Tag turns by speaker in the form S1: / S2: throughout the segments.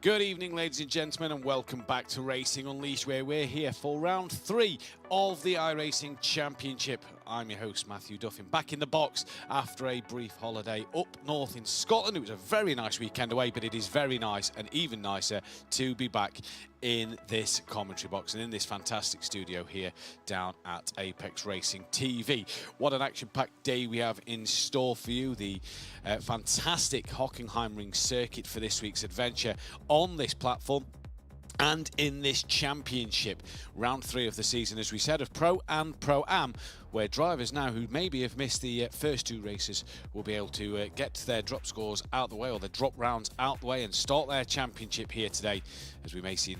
S1: Good evening, ladies and gentlemen, and welcome back to Racing Unleashed, where we're here for round 3 of the iRacing Championship. I'm your host, Matthew Duffin, back in the box after a brief holiday up north in Scotland. It was a very nice weekend away, but it is very nice and even nicer to be back in this commentary box and in this fantastic studio here down at Apex Racing TV. What an action-packed day we have in store for you. The fantastic Hockenheim ring circuit for this week's adventure on this platform and in this championship. Round 3 of the season, as we said, of Pro and Pro-Am, where drivers now who maybe have missed the first 2 races will be able to get their drop scores out the way, or their drop rounds out the way, and start their championship here today, as we may see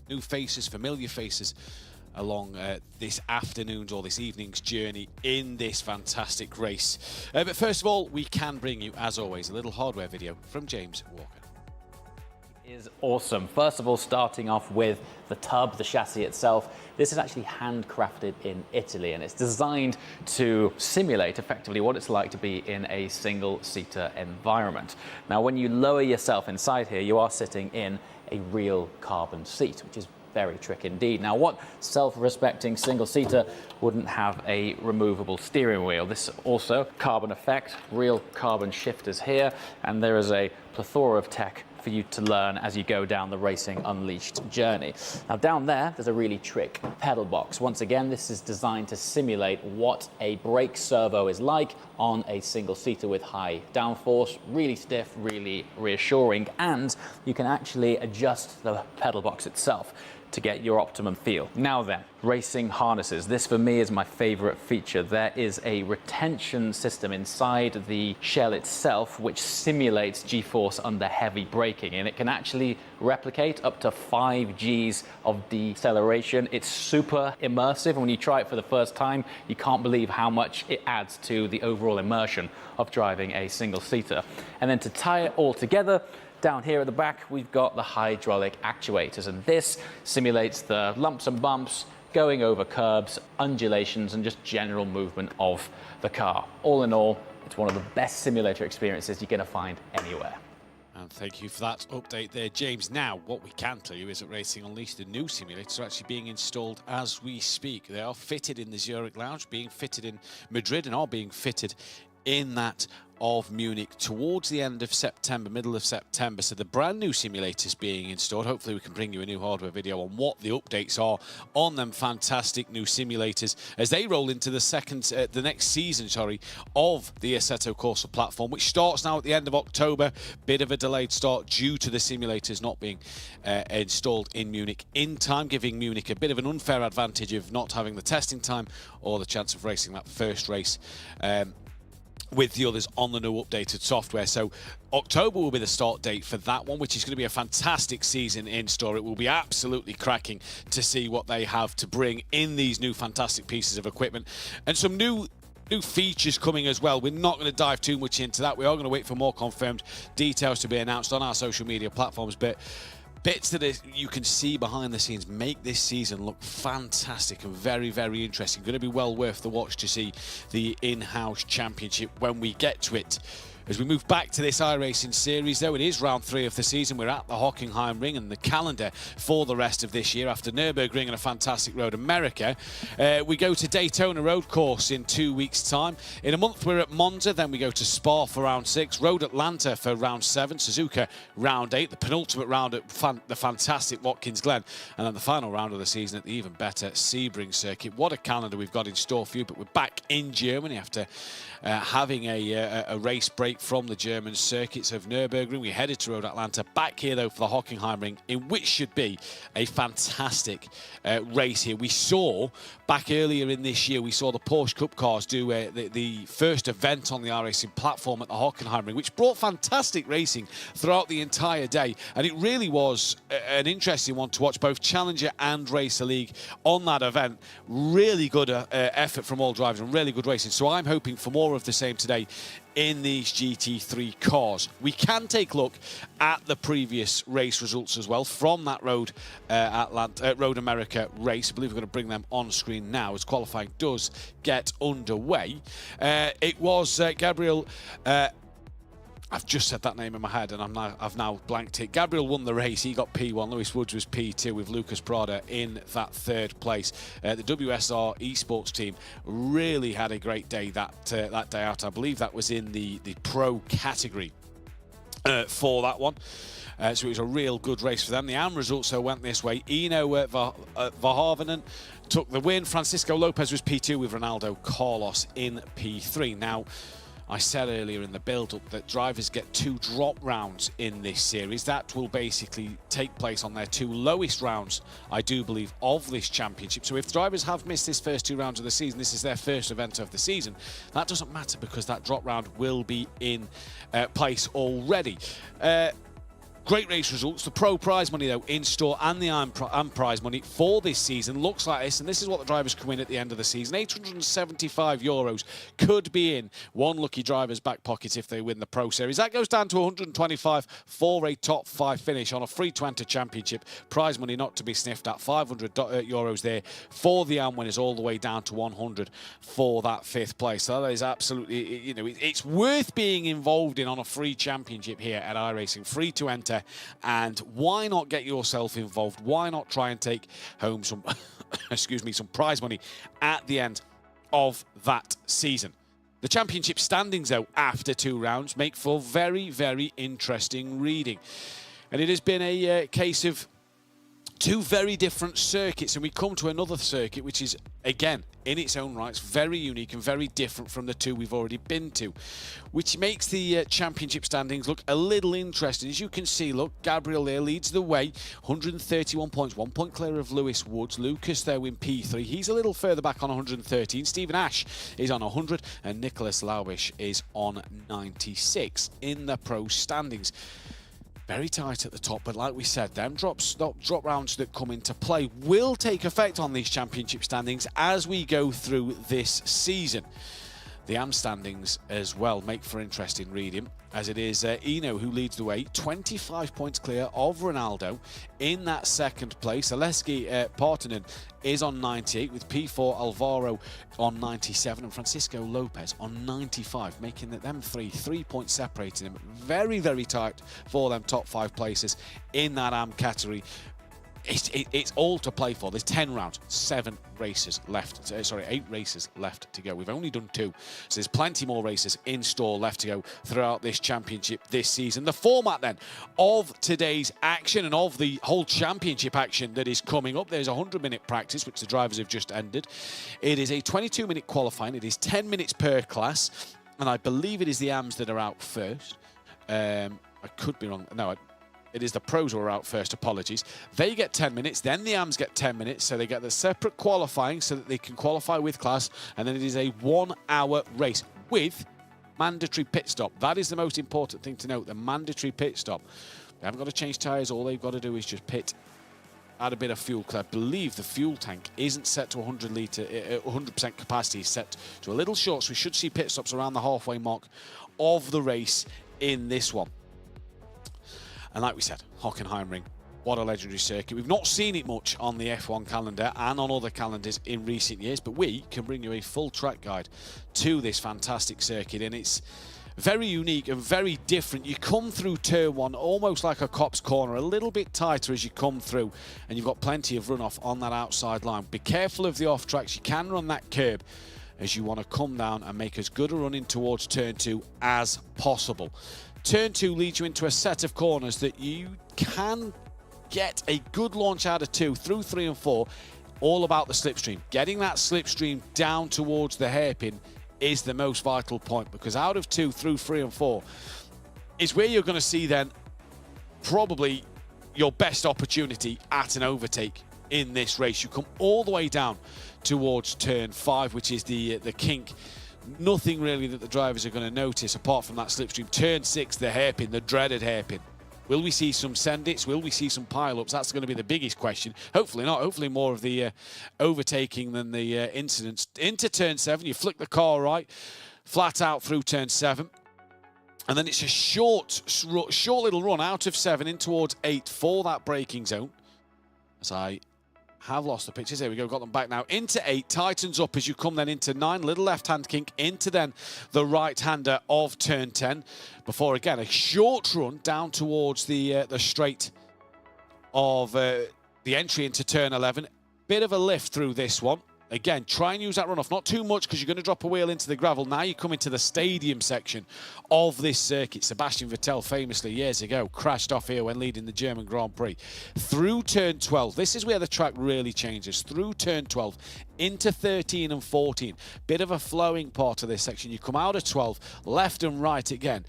S1: new faces, familiar faces, along this afternoon's or this evening's journey in this fantastic race. But first of all, we can bring you, as always, a little hardware video from James Walker.
S2: Is awesome. First of all, starting off with the tub, the chassis itself. This is actually handcrafted in Italy, and it's designed to simulate effectively what it's like to be in a single-seater environment. Now, when you lower yourself inside here, you are sitting in a real carbon seat, which is very tricky indeed. Now, what self-respecting single-seater wouldn't have a removable steering wheel? This also carbon effect, real carbon shifters here, and there is a plethora of tech for you to learn as you go down the Racing Unleashed journey. Now, down there's a really trick pedal box. Once again, this is designed to simulate what a brake servo is like on a single-seater with high downforce, really stiff, really reassuring, and you can actually adjust the pedal box itself to get your optimum feel. Now then, racing harnesses. This for me is my favorite feature. There is a retention system inside the shell itself which simulates G-force under heavy braking, and it can actually replicate up to 5 Gs of deceleration. It's super immersive, and when you try it for the first time, you can't believe how much it adds to the overall immersion of driving a single-seater. And then to tie it all together, down here at the back, we've got the hydraulic actuators, and this simulates the lumps and bumps, going over curbs, undulations, and just general movement of the car. All in all, it's one of the best simulator experiences you're going to find anywhere.
S1: And thank you for that update there, James. Now, what we can tell you is that Racing Unleashed, the new simulators, are actually being installed as we speak. They are fitted in the Zurich Lounge, being fitted in Madrid, and are being fitted in that of Munich towards the end of September, middle of September. So the brand new simulators being installed. Hopefully we can bring you a new hardware video on what the updates are on them fantastic new simulators as they roll into the next season, of the Assetto Corsa platform, which starts now at the end of October. Bit of a delayed start due to the simulators not being installed in Munich in time, giving Munich a bit of an unfair advantage of not having the testing time or the chance of racing that first race with the others on the new updated software. So October will be the start date for that one, which is going to be a fantastic season in store. It will be absolutely cracking to see what they have to bring in these new fantastic pieces of equipment, and some new features coming as well. We're not going to dive too much into that. We are going to wait for more confirmed details to be announced on our social media platforms, but bits that you can see behind the scenes make this season look fantastic and very, very interesting. Going to be well worth the watch to see the in-house championship when we get to it. As we move back to this iRacing series, though, it is round 3 of the season. We're at the Hockenheim ring and the calendar for the rest of this year. After Nürburgring and a fantastic Road America, we go to Daytona Road Course in 2 weeks' time. In a month, we're at Monza. Then we go to Spa for round 6, Road Atlanta for round 7, Suzuka round 8, the penultimate round at the fantastic Watkins Glen, and then the final round of the season at the even better Sebring circuit. What a calendar we've got in store for you, but we're back in Germany after having a race break from the German circuits of Nürburgring. We headed to Road Atlanta, back here though for the Hockenheim ring, in which should be a fantastic race here. We saw back earlier in this year, we saw the Porsche Cup cars do the first event on the iRacing platform at the Hockenheim ring, which brought fantastic racing throughout the entire day, and it really was an interesting one to watch, both Challenger and Racer League on that event. Really good effort from all drivers and really good racing, so I'm hoping for more of the same today in these GT3 cars. We can take a look at the previous race results as well from that Road America race. I believe we're going to bring them on screen now as qualifying does get underway. It was Gabriel I've just said that name in my head, and I've now blanked it. Gabriel won the race. He got P1. Lewis Woods was P2 with Lucas Prada in that third place. The WSR esports team really had a great day that day out. I believe that was in the pro category for that one. So it was a real good race for them. The AM results so went this way. Eno Verhavenen took the win. Francisco Lopez was P2 with Ronaldo Carlos in P3. Now, I said earlier in the build-up that drivers get 2 drop rounds in this series. That will basically take place on their 2 lowest rounds, I do believe, of this championship. So if drivers have missed this first 2 rounds of the season, this is their first event of the season, that doesn't matter because that drop round will be in place already. Great race results. The pro prize money, though, in store, and the AM prize money for this season looks like this, and this is what the drivers come in at the end of the season. €875 could be in one lucky driver's back pocket if they win the Pro Series. That goes down to 125 for a top 5 finish on a free-to-enter championship. Prize money not to be sniffed at, €500 there for the AM winners, all the way down to 100 for that 5th place. So that is absolutely, you know, it's worth being involved in on a free championship here at iRacing. Free to enter. And why not get yourself involved? Why not try and take home some, excuse me, some prize money at the end of that season? The championship standings, though, after 2 rounds, make for very, very interesting reading. And it has been a case of 2 very different circuits, and we come to another circuit which is, again, in its own rights, very unique and very different from the 2 we've already been to, which makes the championship standings look a little interesting. As you can see, look, Gabriel there leads the way, 131 points, 1 point clear of Lewis Woods. Lucas, though, in P3. He's a little further back on 113. Stephen Ash is on 100, and Nicholas Laubish is on 96 in the pro standings. Very tight at the top, but like we said, them drop rounds that come into play will take effect on these championship standings as we go through this season. The AM standings as well make for interesting reading, as it is Eno who leads the way, 25 points clear of Ronaldo in that 2nd place. Aleski Partanen is on 98 with P4 Alvaro on 97 and Francisco Lopez on 95, making them 3 points separating them. Very, very tight for them top 5 places in that AM category. It's all to play for. There's 10 rounds, 8 races left to go. We've only done 2, so there's plenty more races in store left to go throughout this championship this season. The format then of today's action and of the whole championship action that is coming up, there's a 100-minute practice, which the drivers have just ended. It is a 22-minute qualifying. It is 10 minutes per class, and I believe it is the AMs that are out first. I could be wrong. No, it is the pros who are out first, apologies. They get 10 minutes, then the AMs get 10 minutes, so they get the separate qualifying so that they can qualify with class, and then it is a 1-hour race with mandatory pit stop. That is the most important thing to note, the mandatory pit stop. They haven't got to change tyres, all they've got to do is just pit, add a bit of fuel, because I believe the fuel tank isn't set to 100% capacity, it's set to a little short, so we should see pit stops around the halfway mark of the race in this one. And like we said, Hockenheim Ring, what a legendary circuit. We've not seen it much on the F1 calendar and on other calendars in recent years, but we can bring you a full track guide to this fantastic circuit, and it's very unique and very different. You come through turn 1 almost like a cop's corner, a little bit tighter as you come through, and you've got plenty of runoff on that outside line. Be careful of the off tracks. You can run that curb as you want to come down and make as good a run in towards turn 2 as possible. Turn 2 leads you into a set of corners that you can get a good launch out of 2 through 3 and 4. All about the slipstream. Getting that slipstream down towards the hairpin is the most vital point, because out of 2 through 3 and 4 is where you're going to see then probably your best opportunity at an overtake in this race. You come all the way down towards turn 5, which is the kink. Nothing really that the drivers are going to notice apart from that slipstream. Turn 6, the hairpin, the dreaded hairpin. Will we see some send-its? Will we see some pile-ups? That's going to be the biggest question. Hopefully not. Hopefully more of the overtaking than the incidents. Into turn 7, you flick the car right, flat out through turn 7. And then it's a short little run out of 7 in towards 8 for that braking zone. As I have lost the pictures. Here we go, got them back now. Into 8, tightens up as you come then into 9, little left-hand kink into then the right-hander of turn 10, before again a short run down towards the straight of the entry into turn 11. Bit of a lift through this one. Again, try and use that runoff, not too much because you're going to drop a wheel into the gravel. Now you come into the stadium section of this circuit. Sebastian Vettel famously years ago crashed off here when leading the German Grand Prix. Through turn 12, this is where the track really changes. Through turn 12 into 13 and 14. Bit of a flowing part of this section. You come out of 12, left and right again.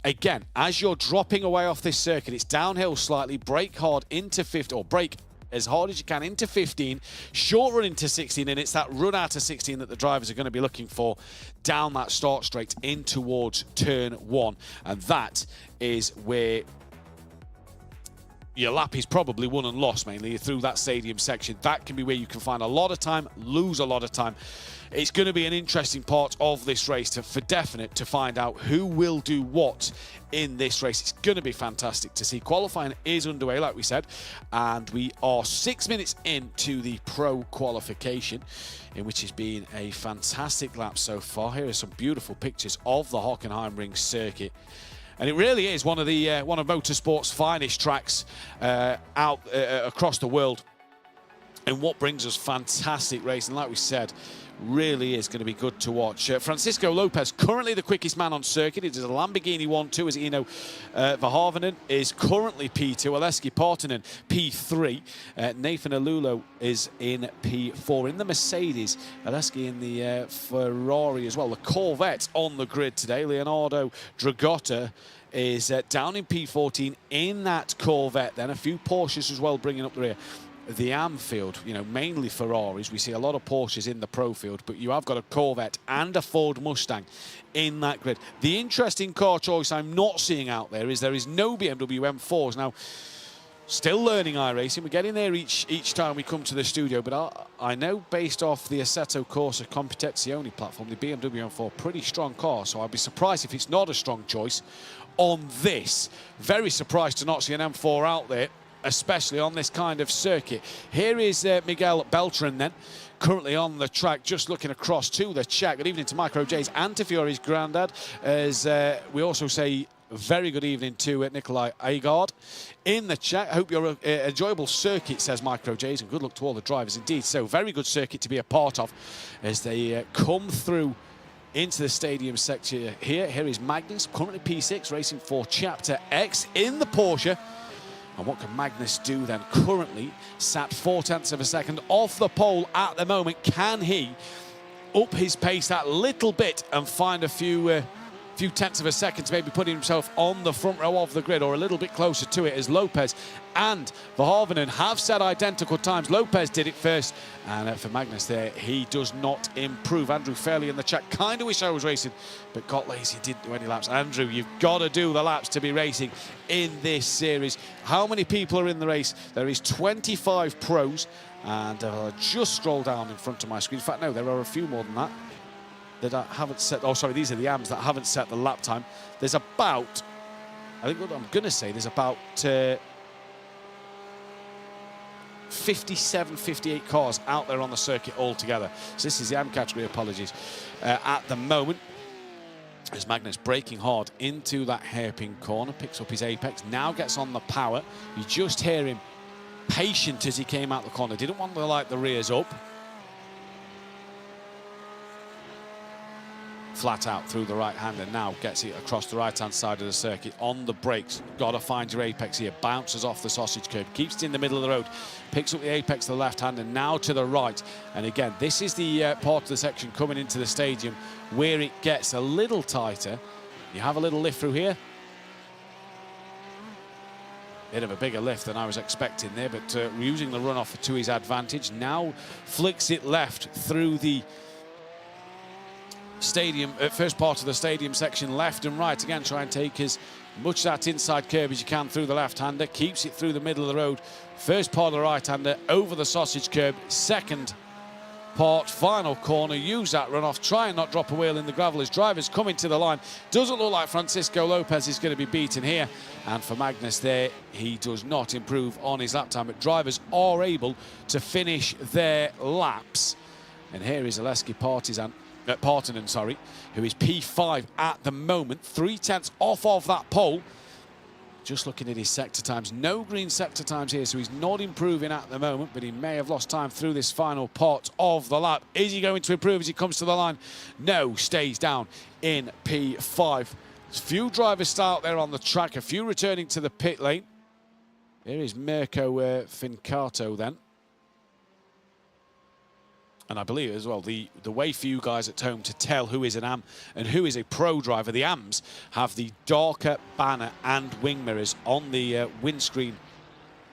S1: Again, as you're dropping away off this circuit, it's downhill slightly, brake hard into 50, or brake as hard as you can into 15, short run into 16, and it's that run out of 16 that the drivers are going to be looking for down that start straight in towards turn 1. And that is where your lap is probably won and lost, mainly through that stadium section. That can be where you can find a lot of time, lose a lot of time. It's going to be an interesting part of this race for definite to find out who will do what in this race. It's going to be fantastic to see. Qualifying is underway, like we said, and we are 6 minutes into the pro qualification, in which has been a fantastic lap so far. Here are some beautiful pictures of the Hockenheim Ring circuit. And it really is one of motorsport's finest tracks out across the world. And what brings us fantastic racing, like we said, really is going to be good to watch. Francisco Lopez, currently the quickest man on circuit. It is a Lamborghini 1-2, as Eno Verhoeven is currently P2. Aleski Partanen, P3. Nathan Alulo is in P4. In the Mercedes, Aleski in the Ferrari as well. The Corvette on the grid today. Leonardo Dragotta is down in P14 in that Corvette. Then a few Porsches as well bringing up the rear. The AM field, you know, mainly Ferraris. We see a lot of Porsches in the pro field, but you have got a Corvette and a Ford Mustang in that grid. The interesting car choice I'm not seeing out there is no BMW M4s. Now, still learning iRacing. We're getting there each time we come to the studio, but I know based off the Assetto Corsa Competizione platform, the BMW M4, pretty strong car, so I'd be surprised if it's not a strong choice on this. Very surprised to not see an M4 out there, especially on this kind of circuit. Here is Miguel Beltran then, currently on the track, just looking across to the chat. Good evening to Micro J's and to Fiore's granddad, as we also say very good evening to Nikolai Agard in the chat. Hope you're an enjoyable circuit, says Micro J's, and good luck to all the drivers indeed. So very good circuit to be a part of as they come through into the stadium section here. Here is Magnus, currently P6, racing for Chapter X in the Porsche. And what can Magnus do then? Currently sat 0.4 of a second off the pole at the moment. Can he up his pace that little bit and find a few tenths of a second to maybe putting himself on the front row of the grid, or a little bit closer to it, as Lopez and Verhoeven have set identical times. Lopez did it first, and for Magnus there, he does not improve. Andrew Fairley in the chat, kind of wish I was racing, but got lazy, didn't do any laps. Andrew, you've got to do the laps to be racing in this series. How many people are in the race? There is 25 pros, and just scroll down in front of my screen. In fact, no, there are a few more than that. That haven't set, oh sorry, these are the AMs that haven't set the lap time. There's about, I think what I'm going to say, there's about 57, 58 cars out there on the circuit altogether. So this is the AM category, apologies, at the moment. As Magnus braking hard into that hairpin corner, picks up his apex, now gets on the power. You just hear him patient as he came out the corner. Didn't want to light the rears up. Flat out through the right hand, and now gets it across the right hand side of the circuit on the brakes. Got to find your apex here. Bounces off the sausage curb, keeps it in the middle of the road, picks up the apex to the left hand, and now to the right. And again, this is the part of the section coming into the stadium where it gets a little tighter. You have a little lift through here. Bit of a bigger lift than I was expecting there, but using the runoff to his advantage. Now flicks it left through the stadium, first part of the stadium section, left and right. Again, try and take as much of that inside curb as you can through the left-hander. Keeps it through the middle of the road. First part of the right-hander over the sausage curb. Second part, final corner, use that runoff, try and not drop a wheel in the gravel as drivers coming to the line. Doesn't look like Francisco Lopez is going to be beaten here. And for Magnus there, he does not improve on his lap time, but drivers are able to finish their laps. And here is Aleski Partanen, who is P5 at the moment, 3/10 off of that pole. Just looking at his sector times, no green sector times here, so he's not improving at the moment, but he may have lost time through this final part of the lap. Is he going to improve as he comes to the line? No, stays down in P5. There's a few drivers still out there on the track, a few returning to the pit lane. Here is Mirko Fincato then. And I believe as well, the way for you guys at home to tell who is an AM and who is a pro driver, the AMs have the darker banner and wing mirrors on the windscreen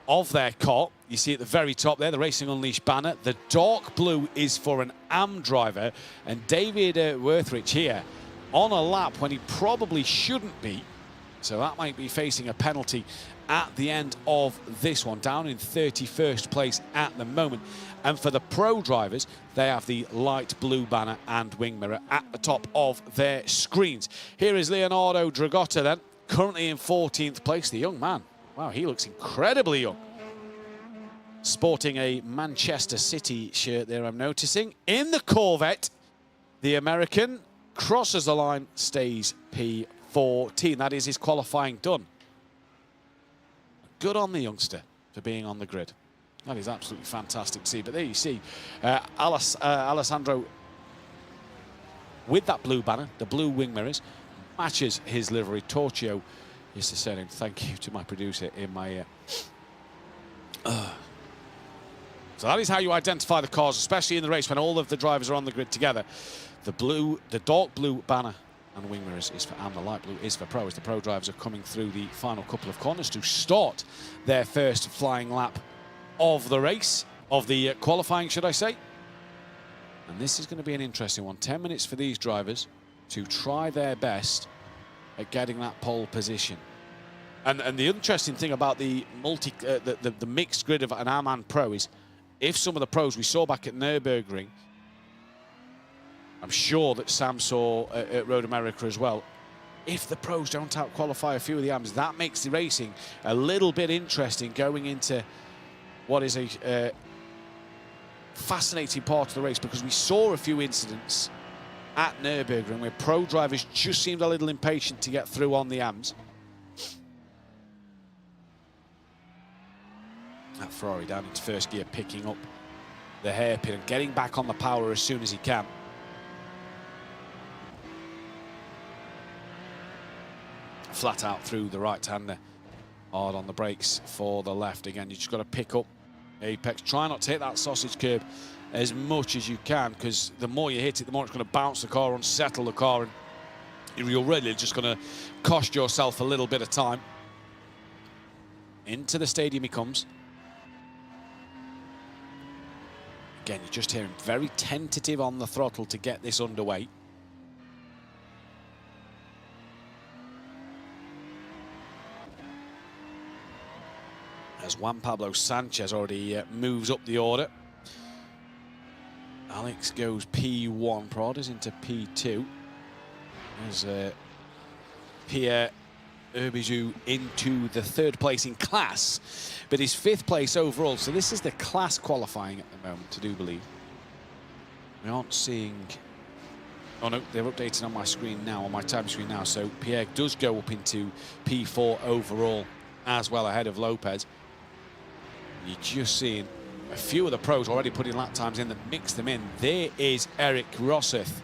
S1: of their car. You see at the very top there, the Racing Unleashed banner. The dark blue is for an AM driver. And David Worthrich here on a lap when he probably shouldn't be. So that might be facing a penalty at the end of this one, down in 31st place at the moment. And for the pro drivers, they have the light blue banner and wing mirror at the top of their screens. Here is Leonardo Dragotta then, currently in 14th place. The young man, wow, he looks incredibly young. Sporting a Manchester City shirt there, I'm noticing. In the Corvette, the American crosses the line, stays P14. That is his qualifying done. Good on the youngster for being on the grid. That is absolutely fantastic to see. But there you see Alessandro with that blue banner, the blue wing mirrors, matches his livery. Torchio is the surname. Thank you to my producer in my ear. So that is how you identify the cars, especially in the race when all of the drivers are on the grid together. The dark blue banner and wing mirrors is for AM, the light blue is for pro, as the pro drivers are coming through the final couple of corners to start their first flying lap of the race, of the qualifying, should I say. And this is going to be an interesting one. 10 minutes for these drivers to try their best at getting that pole position. And the interesting thing about the mixed grid of an AM and pro is, if some of the pros we saw back at Nürburgring, I'm sure that Sam saw at Road America as well, if the pros don't out-qualify a few of the AMs, that makes the racing a little bit interesting going into what is a fascinating part of the race, because we saw a few incidents at Nürburgring where pro drivers just seemed a little impatient to get through on the AMs. That Ferrari down into first gear, picking up the hairpin and getting back on the power as soon as he can. Flat out through the right-hander, hard on the brakes for the left. Again, you just got to pick up apex. Try not to hit that sausage curb as much as you can, because the more you hit it, the more it's going to bounce the car, unsettle the car, and you're really just going to cost yourself a little bit of time. Into the stadium he comes. Again, you just hear him very tentative on the throttle to get this underway. As Juan Pablo Sanchez already moves up the order. Alex goes P1, Prada's into P2. As Pierre Herbizou into the third place in class, but his fifth place overall. So this is the class qualifying at the moment, I do believe. We aren't seeing... Oh no, they're updating on my screen now, on my time screen now. So Pierre does go up into P4 overall as well, ahead of Lopez. You're just seeing a few of the pros already putting lap times in that mix them in. There is Eric Rosseth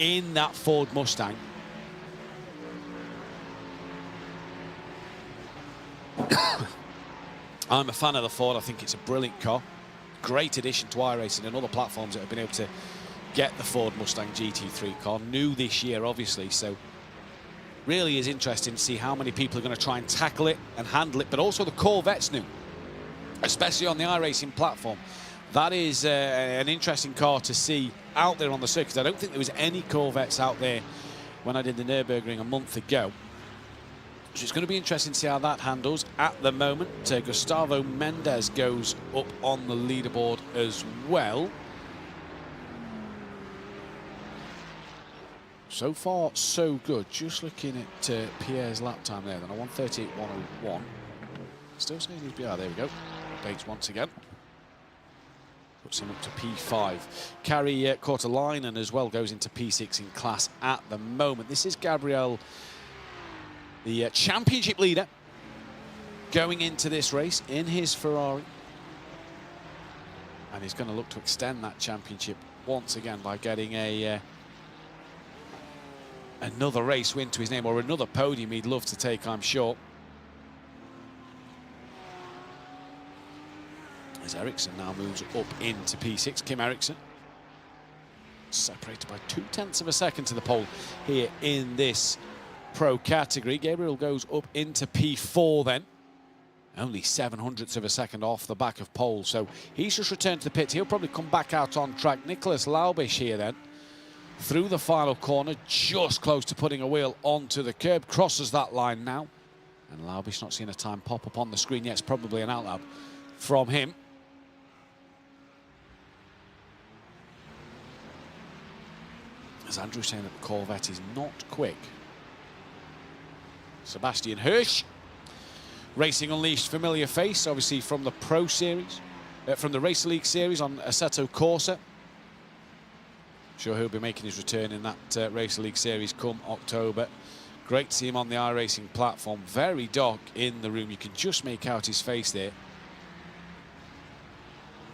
S1: in that Ford Mustang. I'm a fan of the Ford. I think it's a brilliant car. Great addition to iRacing and other platforms that have been able to get the Ford Mustang GT3 car. New this year, obviously, so really is interesting to see how many people are going to try and tackle it and handle it, but also the Corvette's new, especially on the iRacing platform. That is an interesting car to see out there on the circuit. I don't think there was any Corvettes out there when I did the Nürburgring a month ago. So it's going to be interesting to see how that handles. At the moment, Gustavo Mendes goes up on the leaderboard as well. So far, so good. Just looking at Pierre's lap time there, then a 1:38.101. Still saying he's behind. There we go. Updates once again. Puts him up to P5. Carey Kortelainen as well goes into P6 in class at the moment. This is Gabriel, the championship leader, going into this race in his Ferrari. And he's going to look to extend that championship once again by getting another race win to his name, or another podium he'd love to take, I'm sure. As Ericsson now moves up into P6, Kim Ericsson separated by 0.2 of a second to the pole here in this pro category. Gabriel goes up into P4 then. Only 0.07 of a second off the back of pole, so he's just returned to the pits. He'll probably come back out on track. Nicholas Laubisch here then, through the final corner, just close to putting a wheel onto the curb, crosses that line now. And Laubisch not seeing a time pop up on the screen yet. It's probably an outlap from him. As Andrew saying that the Corvette is not quick. Sebastian Hirsch. Racing Unleashed, familiar face, obviously from the Pro Series, from the Racer League Series on Assetto Corsa. Sure he'll be making his return in that Racer League Series come October. Great to see him on the iRacing platform. Very dark in the room. You can just make out his face there.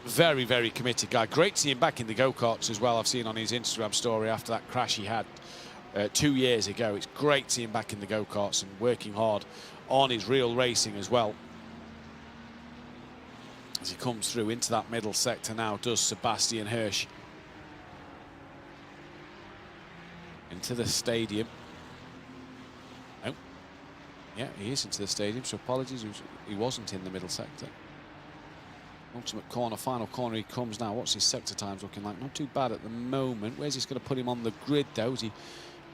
S1: Very, very committed guy. Great to see him back in the go-karts as well. I've seen on his Instagram story after that crash he had 2 years ago. It's great to see him back in the go-karts and working hard on his real racing as well. As he comes through into that middle sector now, does Sebastian Hirsch. Into the stadium. Oh, yeah, he is into the stadium, so apologies, he wasn't in the middle sector. Ultimate corner, final corner he comes now. What's his sector times looking like? Not too bad at the moment. Where's this going to put him on the grid though? As he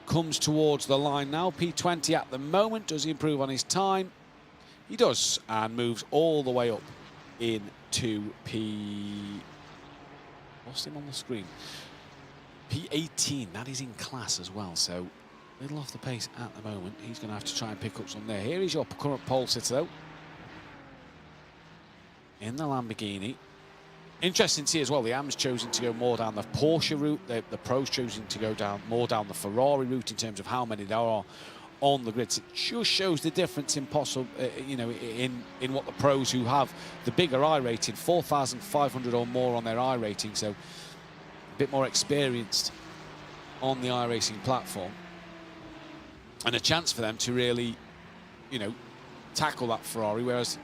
S1: comes towards the line now. P20 at the moment. Does he improve on his time? He does, and moves all the way up into P... Lost him on the screen. P18, that is in class as well, so a little off the pace at the moment. He's going to have to try and pick up some there. Here is your current pole sitter though, in the Lamborghini. Interesting to see as well, the AM's chosen to go more down the Porsche route, the pros chosen to go more down the Ferrari route in terms of how many there are on the grids. It just shows the difference in in what the pros who have the bigger I rating, 4,500 or more on their I rating, so a bit more experienced on the iRacing platform, and a chance for them to really, tackle that Ferrari, whereas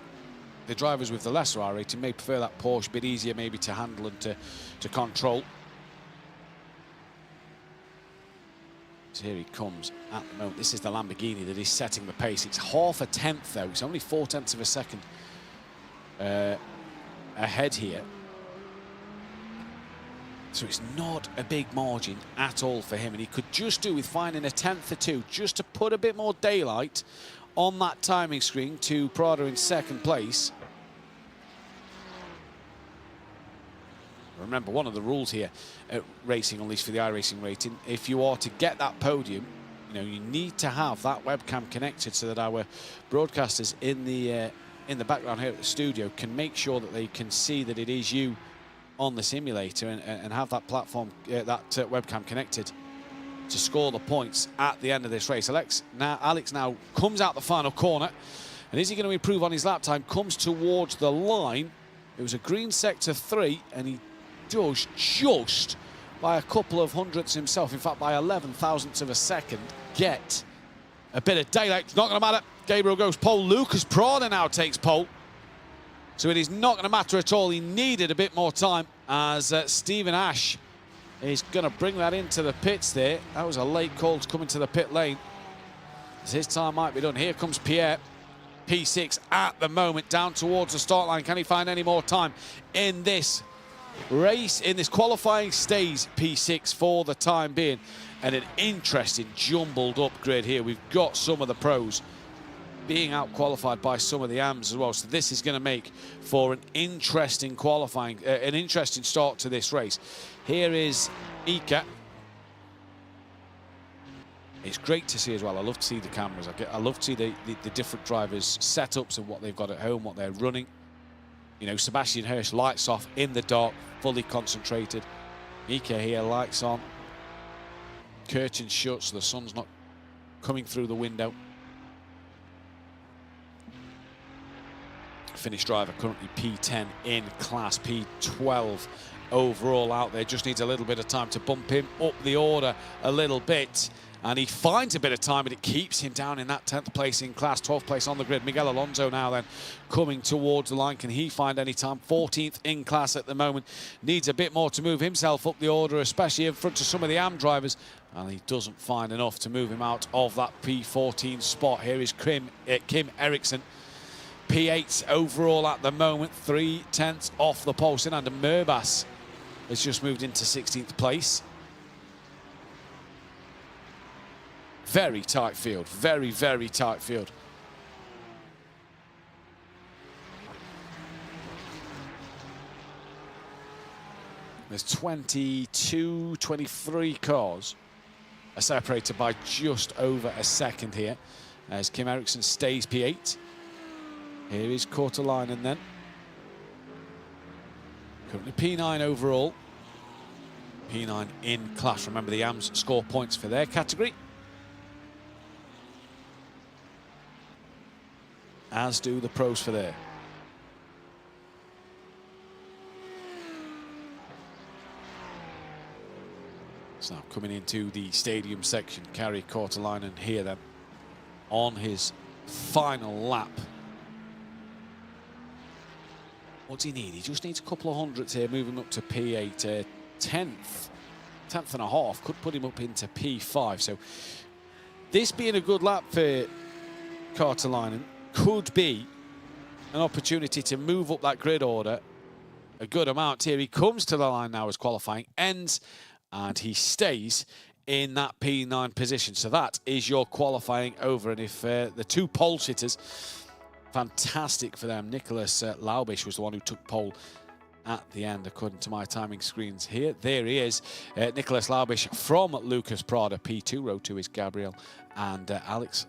S1: the drivers with the lesser I rating may prefer that Porsche, a bit easier maybe to handle and to control. So here he comes at the moment. This is the Lamborghini that is setting the pace. It's 0.5 though. It's only 0.4 of a second ahead here. So it's not a big margin at all for him, and he could just do with finding a 1/10 or 2 just to put a bit more daylight on that timing screen to Prado in second place. Remember, one of the rules here at Racing, at least for the iRacing rating, if you are to get that podium, you need to have that webcam connected so that our broadcasters in the background here at the studio can make sure that they can see that it is you on the simulator and have that platform, webcam connected to score the points at the end of this race. Alex now comes out the final corner, and is he going to improve on his lap time? Comes towards the line. It was a green sector 3, and he does just by a couple of hundredths himself, in fact by 11,000ths of a second, get a bit of daylight. It's not going to matter. Gabriel goes pole. Lucas Prada now takes pole. So it is not going to matter at all. He needed a bit more time, as Stephen Ash is going to bring that into the pits there. That was a late call to come into the pit lane, as his time might be done. Here comes Pierre, P6 at the moment, down towards the start line. Can he find any more time in this race? In this qualifying, stays P6 for the time being. And an interesting jumbled up grid here. We've got some of the pros being out-qualified by some of the AMs as well. So this is going to make for an interesting qualifying, an interesting start to this race. Here is Ika. It's great to see as well. I love to see the cameras. I love to see the different drivers' setups and what they've got at home, what they're running. You know, Sebastian Hirsch, lights off, in the dark, fully concentrated. Mika here, lights on. Curtain shut so the sun's not coming through the window. Finnish driver currently P10 in class, P12 overall out there. Just needs a little bit of time to bump him up the order a little bit. And he finds a bit of time, but it keeps him down in that 10th place in class, 12th place on the grid. Miguel Alonso now then coming towards the line. Can he find any time? 14th in class at the moment. Needs a bit more to move himself up the order, especially in front of some of the AM drivers. And he doesn't find enough to move him out of that P14 spot. Here is Kim Eriksson. P8 overall at the moment, 3/10 off the pole. Sinander Murbas has just moved into 16th place. Very tight field, very, very tight field. There's 22, 23 cars are separated by just over a second here as Kim Eriksson stays P8. Here is Kortelainen then. Currently P9 overall. P9 in class. Remember the AMs score points for their category. As do the pros for there. So coming into the stadium section, Kari Kortelainen here then on his final lap. What's he need? He just needs a couple of hundredths here, moving up to P8. 10th and a half could put him up into P5. So this being a good lap for Kortelainen could be an opportunity to move up that grid order a good amount here. He comes to the line now as qualifying ends, and he stays in that P9 position. So that is your qualifying over. And if the two pole sitters, fantastic for them. Nicholas Laubisch was the one who took pole at the end, according to my timing screens here. There he is, Nicholas Laubisch from Lucas Prada, P2. Row 2 is Gabriel and Alex.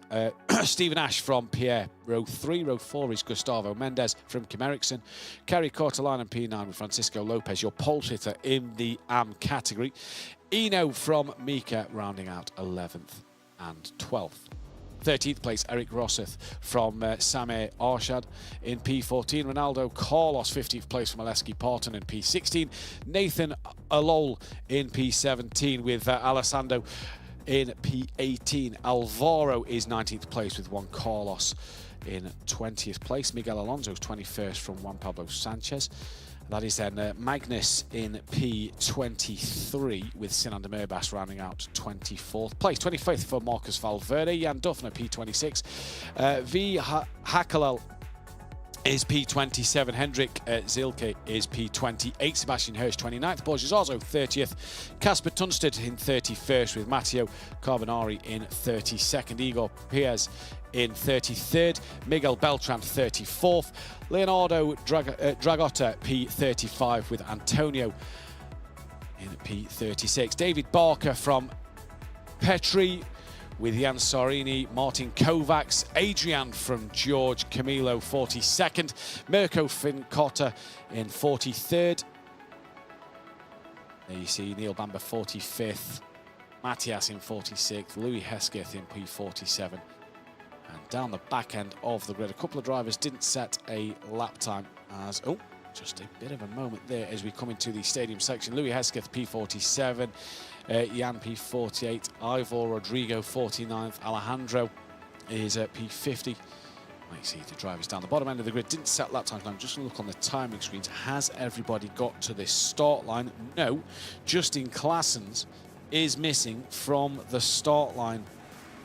S1: Stephen Ash from Pierre. Row 3. Row 4 is Gustavo Mendes from Kim Eriksson. Kari Kortelainen P9 with Francisco Lopez, your pole sitter in the AM category. Eno from Mika rounding out 11th and 12th. 13th place, Eric Rosseth from Samir Arshad in P14. Ronaldo Carlos, 15th place from Aleski Parton in P16. Nathan Alol in P17 with Alessandro in P18. Alvaro is 19th place with Juan Carlos in 20th place. Miguel Alonso is 21st from Juan Pablo Sanchez. That is then Magnus in P23 with Sinander Murbas rounding out 24th place. 25th for Marcus Valverde. Jan Duffner P26. V. Hakalel is P27. Hendrik Zilke is P28. Sebastian Hirsch 29th. Borges Orzo 30th. Casper Tunstedt in 31st with Matteo Carbonari in 32nd. Igor Piaz in 33rd, Miguel Beltran 34th, Leonardo Dragotta P35 with Antonio in P36, David Barker from Petri with Jan Sorini, Martin Kovacs, Adrian from George Camilo 42nd, Mirko Fincotta in 43rd. There you see Neil Bamber 45th, Matthias in 46th, Louis Hesketh in P47. And down the back end of the grid, a couple of drivers didn't set a lap time as, oh, just a bit of a moment there as we come into the stadium section. Louis Hesketh, P47, Jan, P48, Ivor Rodrigo, 49th, Alejandro is at P50. You see the drivers down the bottom end of the grid didn't set lap times. Now just look on the timing screens. Has everybody got to this start line? No. Justin Claessens is missing from the start line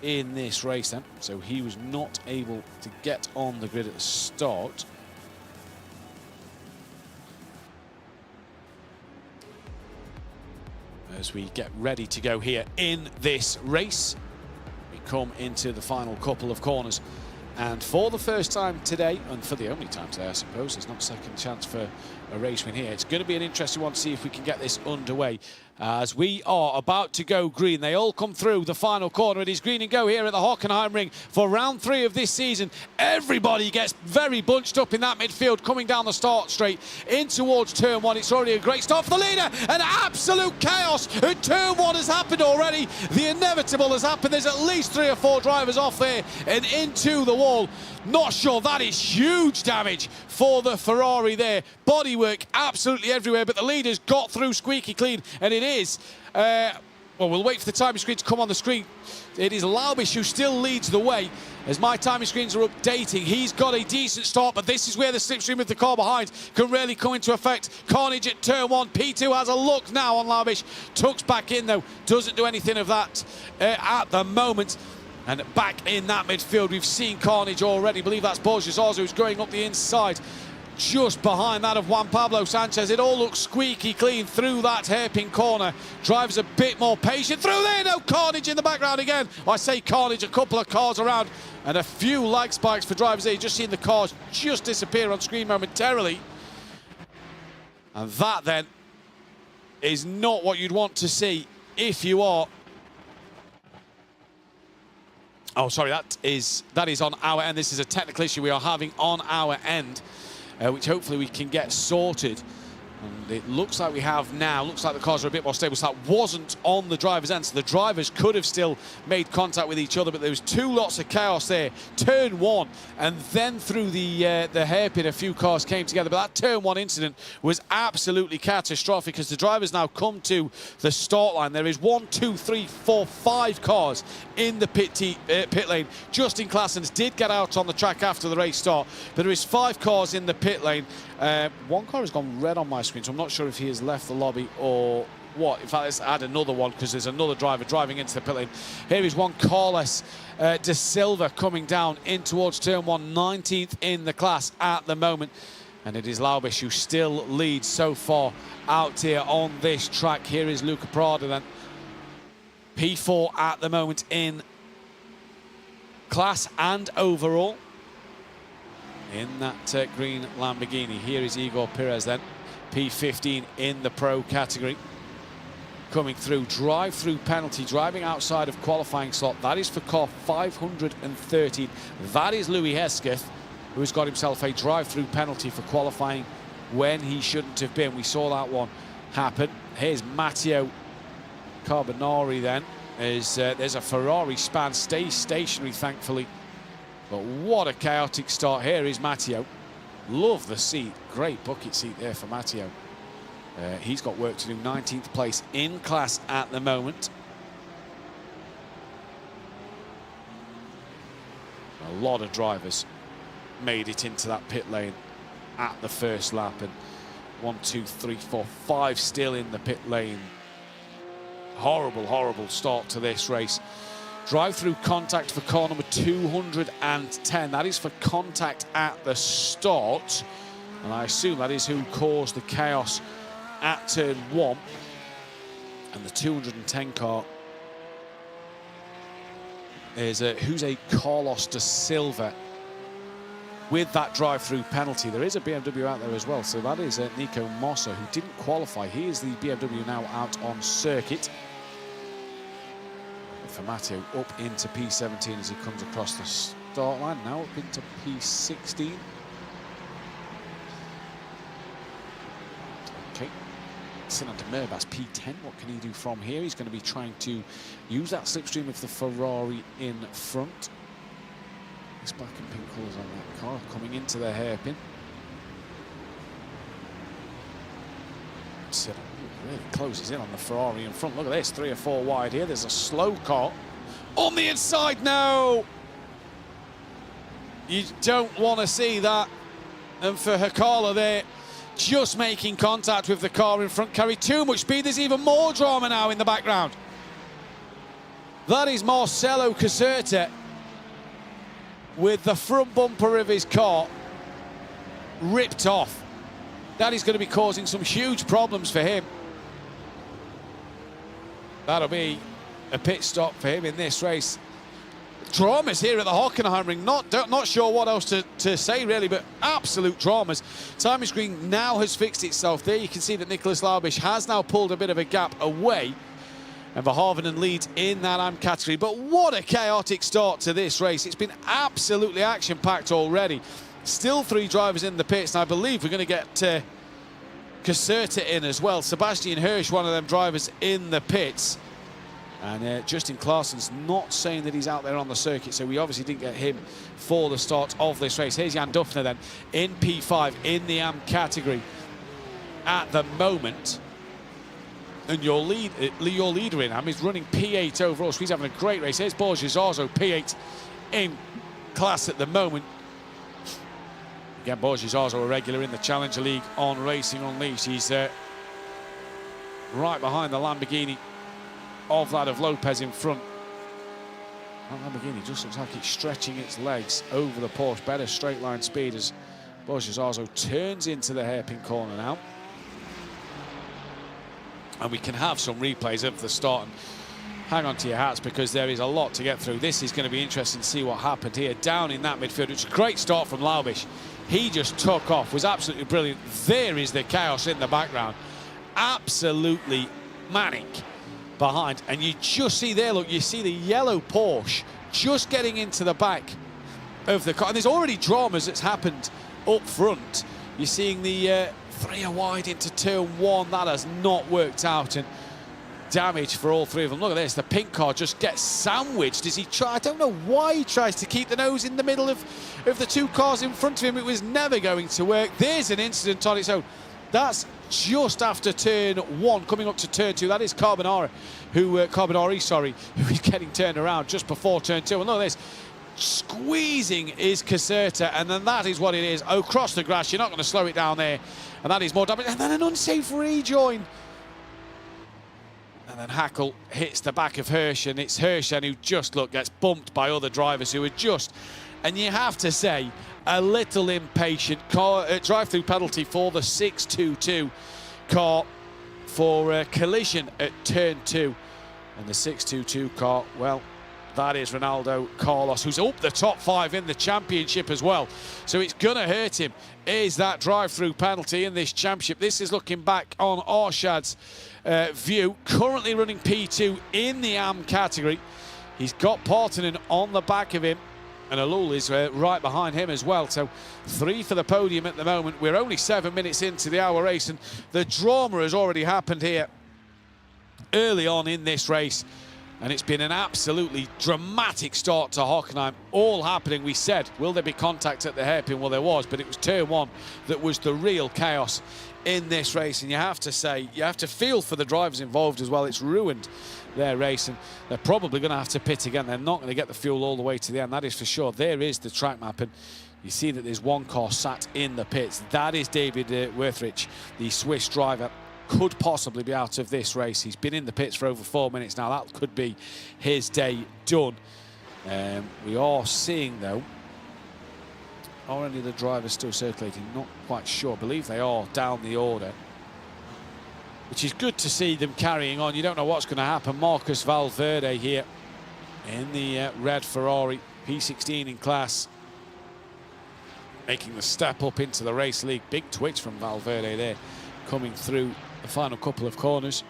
S1: in this race then, so he was not able to get on the grid at the start. As we get ready to go here in this race, we come into the final couple of corners, and for the first time today, and for the only time today I suppose, there's not a second chance for a race win here. It's going to be an interesting one to see if we can get this underway. As we are about to go green, they all come through the final corner. It is green and go here at the Hockenheim ring for round 3 of this season. Everybody gets very bunched up in that midfield, coming down the start straight in towards turn 1. It's already a great start for the leader, and absolute chaos at turn 1 has happened already. The inevitable has happened. There's at least 3 or 4 drivers off there and into the wall. Not sure. That is huge damage for the Ferrari there. Bodywork absolutely everywhere, but the leaders got through squeaky clean, and it is, well, we'll wait for the timing screen to come on the screen. It is Laubish who still leads the way as my timing screens are updating. He's got a decent start, but this is where the slipstream with the car behind can really come into effect. Carnage at turn 1. P2 has a look now on Laubish. Tucks back in, though. Doesn't do anything of that at the moment. And back in that midfield, we've seen Carnage already. I believe that's Borges Ozu who's going up the inside, just behind that of Juan Pablo Sanchez. It all looks squeaky clean through that hairpin corner. Driver's a bit more patient through there. No, Carnage in the background again. I say Carnage, a couple of cars around and a few lag spikes for drivers there. You've just seen the cars just disappear on screen momentarily. And that then is not what you'd want to see if you are... Oh, sorry, that is on our end. This is a technical issue we are having on our end, which hopefully we can get sorted. And it looks like we have now. Looks like the cars are a bit more stable. So that wasn't on the driver's end. So the drivers could have still made contact with each other, but there was 2 lots of chaos there. Turn 1, and then through the hairpin, a few cars came together. But that turn 1 incident was absolutely catastrophic because the drivers now come to the start line. There is 1, 2, 3, 4, 5 cars in the pit lane. Justin Claessens did get out on the track after the race start, but there is 5 cars in the pit lane. 1 car has gone red on my screen, so I'm not sure if he has left the lobby or what. In fact, let's add another one because there's another driver driving into the pit lane. Here is one Carlos De Silva coming down in towards turn 1, 19th in the class at the moment. And it is Laubish who still leads so far out here on this track. Here is Luca Prada then. P4 at the moment in class and overall. In that green Lamborghini. Here is Igor Perez then, P15 in the pro category. Coming through, drive-through penalty, driving outside of qualifying slot. That is for car 513. That is Louis Hesketh, who has got himself a drive-through penalty for qualifying when he shouldn't have been. We saw that one happen. Here's Matteo Carbonari then. There's a Ferrari span, stays stationary, thankfully. But what a chaotic start. Here is Matteo. Love the seat. Great bucket seat there for Matteo. He's got work to do. 19th place in class at the moment. A lot of drivers made it into that pit lane at the first lap. And 1, 2, 3, 4, 5 still in the pit lane. Horrible, horrible start to this race. Drive-through contact for car number 210. That is for contact at the start. And I assume that is who caused the chaos at turn 1. And the 210 car is who's a Carlos De Silva with that drive-through penalty. There is a BMW out there as well. So that is Nico Mossa, who didn't qualify. He is the BMW now out on circuit. For Matteo up into P17 as he comes across the start line, now up into P16. Okay, Sinan de Merbas P10, what can he do from here? He's going to be trying to use that slipstream of the Ferrari in front. This black and pink colours on that car coming into the hairpin. Sinan really closes in on the Ferrari in front. Look at this, 3 or 4 wide here. There's a slow car on the inside. No, you don't want to see that. And for Hakala there, just making contact with the car in front, carried too much speed. There's even more drama now in the background. That is Marcelo Caserta with the front bumper of his car ripped off. That is going to be causing some huge problems for him. That'll be a pit stop for him in this race. dramas here at the Hockenheim ring. Not sure what else to say, really, but absolute dramas. Timing screen now has fixed itself. There you can see that Nicholas Laubisch has now pulled a bit of a gap away, and Verhoeven leads in that AM category. But what a chaotic start to this race. It's been absolutely action-packed already. Still 3 drivers in the pits, and I believe we're going to get Caserta in as well. Sebastian Hirsch, one of them drivers in the pits. And Justin Claessen's not saying that he's out there on the circuit, so we obviously didn't get him for the start of this race. Here's Jan Duffner then in P5 in the AM category at the moment. And your leader in AM is running P8 overall, so he's having a great race. Here's Borges Arzo, P8 in class at the moment. Again, Borges Arzo, a regular in the Challenger League on Racing Unleashed. He's right behind the Lamborghini of that of Lopez in front. That Lamborghini just looks like it's stretching its legs over the Porsche. Better straight line speed as Borges Arzo turns into the hairpin corner now. And we can have some replays of the start. And hang on to your hats, because there is a lot to get through. This is going to be interesting to see what happened here down in that midfield. It's a great start from Laubisch. He just took off, was absolutely brilliant. There is the chaos in the background. Absolutely manic behind, and you just see there, look, you see the yellow Porsche just getting into the back of the car, and there's already dramas that's happened up front. You're seeing the 3 wide into turn 1. That has not worked out, and damage for all 3 of them. Look at this, the pink car just gets sandwiched as he tries. I don't know why he tries to keep the nose in the middle of the 2 cars in front of him. It was never going to work. There's an incident on its own. That's just after turn 1, coming up to turn 2. That is Carbonari, who is getting turned around just before turn 2. And look at this, squeezing is Caserta, and then that is what it is. Across the grass, you're not going to slow it down there, and that is more damage. And then an unsafe rejoin. And then Hackl hits the back of Hirsch, and it's Hirsch then who just, look, gets bumped by other drivers who are just, and you have to say, a little impatient. Drive-through penalty for the 622 car for collision at turn 2. And the 622 car, well, that is Ronaldo Carlos, who's up the top 5 in the championship as well. So it's going to hurt him, is that drive-through penalty in this championship. This is looking back on Arshad's view, currently running P2 in the AM category. He's got Partanen on the back of him, and Alul is right behind him as well. So 3 for the podium at the moment. We're only 7 minutes into the hour race, and the drama has already happened here early on in this race. And it's been an absolutely dramatic start to Hockenheim. All happening, we said, will there be contact at the hairpin? Well, there was, but it was turn 1 that was the real chaos in this race. And you have to say, you have to feel for the drivers involved as well. It's ruined their race, and they're probably going to have to pit again. They're not going to get the fuel all the way to the end, that is for sure. There is the track map, and you see that there's 1 car sat in the pits. That is David Werthrich, the Swiss driver. Could possibly be out of this race. He's been in the pits for over 4 minutes now. That could be his day done. We are seeing, though, are any of the drivers still circulating? Not quite sure. I believe they are down the order, which is good to see them carrying on. You don't know what's going to happen. Marcus Valverde here in the red Ferrari, P16 in class, making the step up into the race league. Big twitch from Valverde there, coming through the final couple of corners.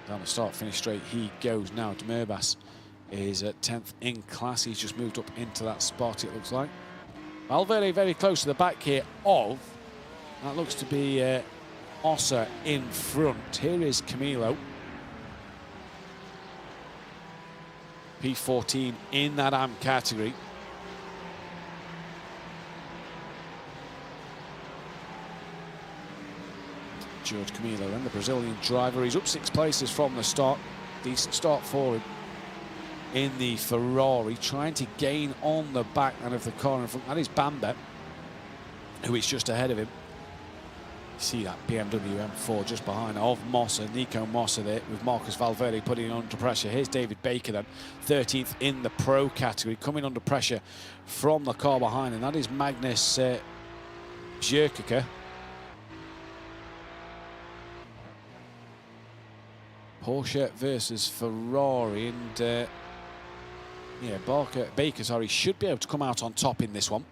S1: Down the start, finish straight, he goes now. Demerbas is at 10th in class. He's just moved up into that spot, it looks like. Valverde very close to the back here of, that looks to be Ossa in front. Here is Camilo. P14 in that AM category. George Camilo, and the Brazilian driver. He's up 6 places from the start. Decent start for him in the Ferrari, trying to gain on the back end of the car in front. That is Bamber, who is just ahead of him. You see that BMW M4 just behind of Mossa, Nico Mossa there, with Marcus Valverde putting it under pressure. Here's David Baker then, 13th in the Pro category, coming under pressure from the car behind, and that is Magnus Bjerkeke. Porsche versus Ferrari, and yeah, Baker, sorry, should be able to come out on top in this one.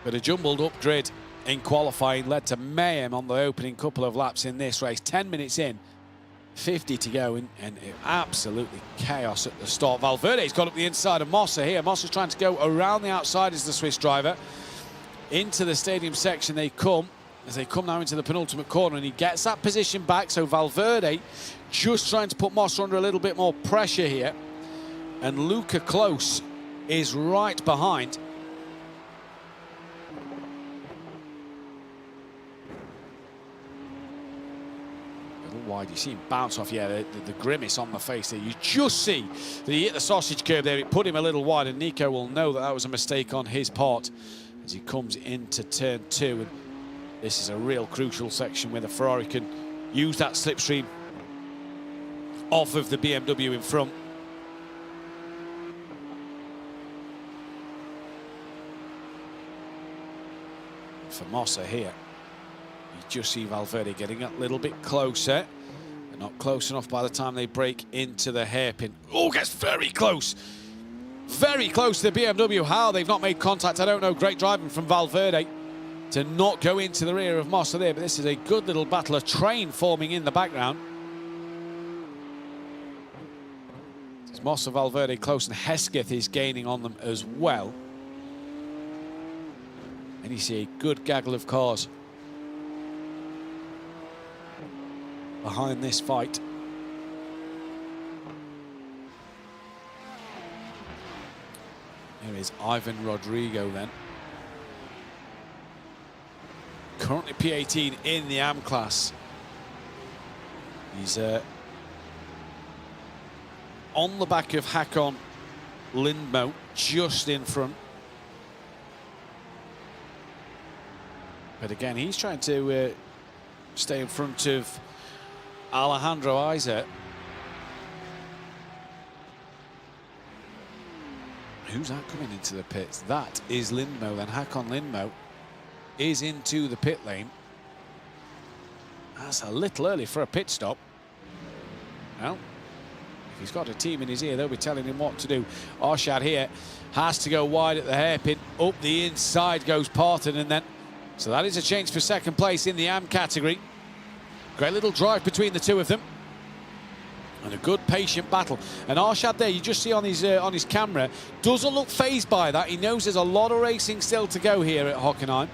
S1: But a jumbled up grid in qualifying led to mayhem on the opening couple of laps in this race. 10 minutes in, 50 to go, and absolutely chaos at the start. Valverde's got up the inside of Massa here. Massa's trying to go around the outside as the Swiss driver. Into the stadium section they come, as they come now into the penultimate corner, and he gets that position back. So Valverde just trying to put Massa under a little bit more pressure here. And Luca Close is right behind. Wide, you see him bounce off, yeah, the grimace on the face there. You just see that he hit the sausage curb there. It put him a little wide, and Nico will know that that was a mistake on his part as he comes into turn 2. And this is a real crucial section where the Ferrari can use that slipstream off of the BMW in front. For Massa here, you just see Valverde getting a little bit closer. They're not close enough by the time they break into the hairpin. Oh, gets very close. Very close to the BMW. How they've not made contact, I don't know. Great driving from Valverde to not go into the rear of Massa there. But this is a good little battle. A train forming in the background. It's Massa, Valverde close, and Hesketh is gaining on them as well. And you see a good gaggle of cars behind this fight. There is Ivan Rodrigo then. Currently P18 in the AM class. He's on the back of Håkon Lindmo, just in front. But again, he's trying to stay in front of Alejandro Aiza. Who's that coming into the pits? That is Lindmo. Then Håkon Lindmo is into the pit lane. That's a little early for a pit stop. Well, if he's got a team in his ear, they'll be telling him what to do. Arshad here has to go wide at the hairpin. Up the inside goes Parton, and then so that is a change for second place in the AM category. Great little drive between the two of them. And a good patient battle. And Arshad there, you just see on his camera, doesn't look phased by that. He knows there's a lot of racing still to go here at Hockenheim.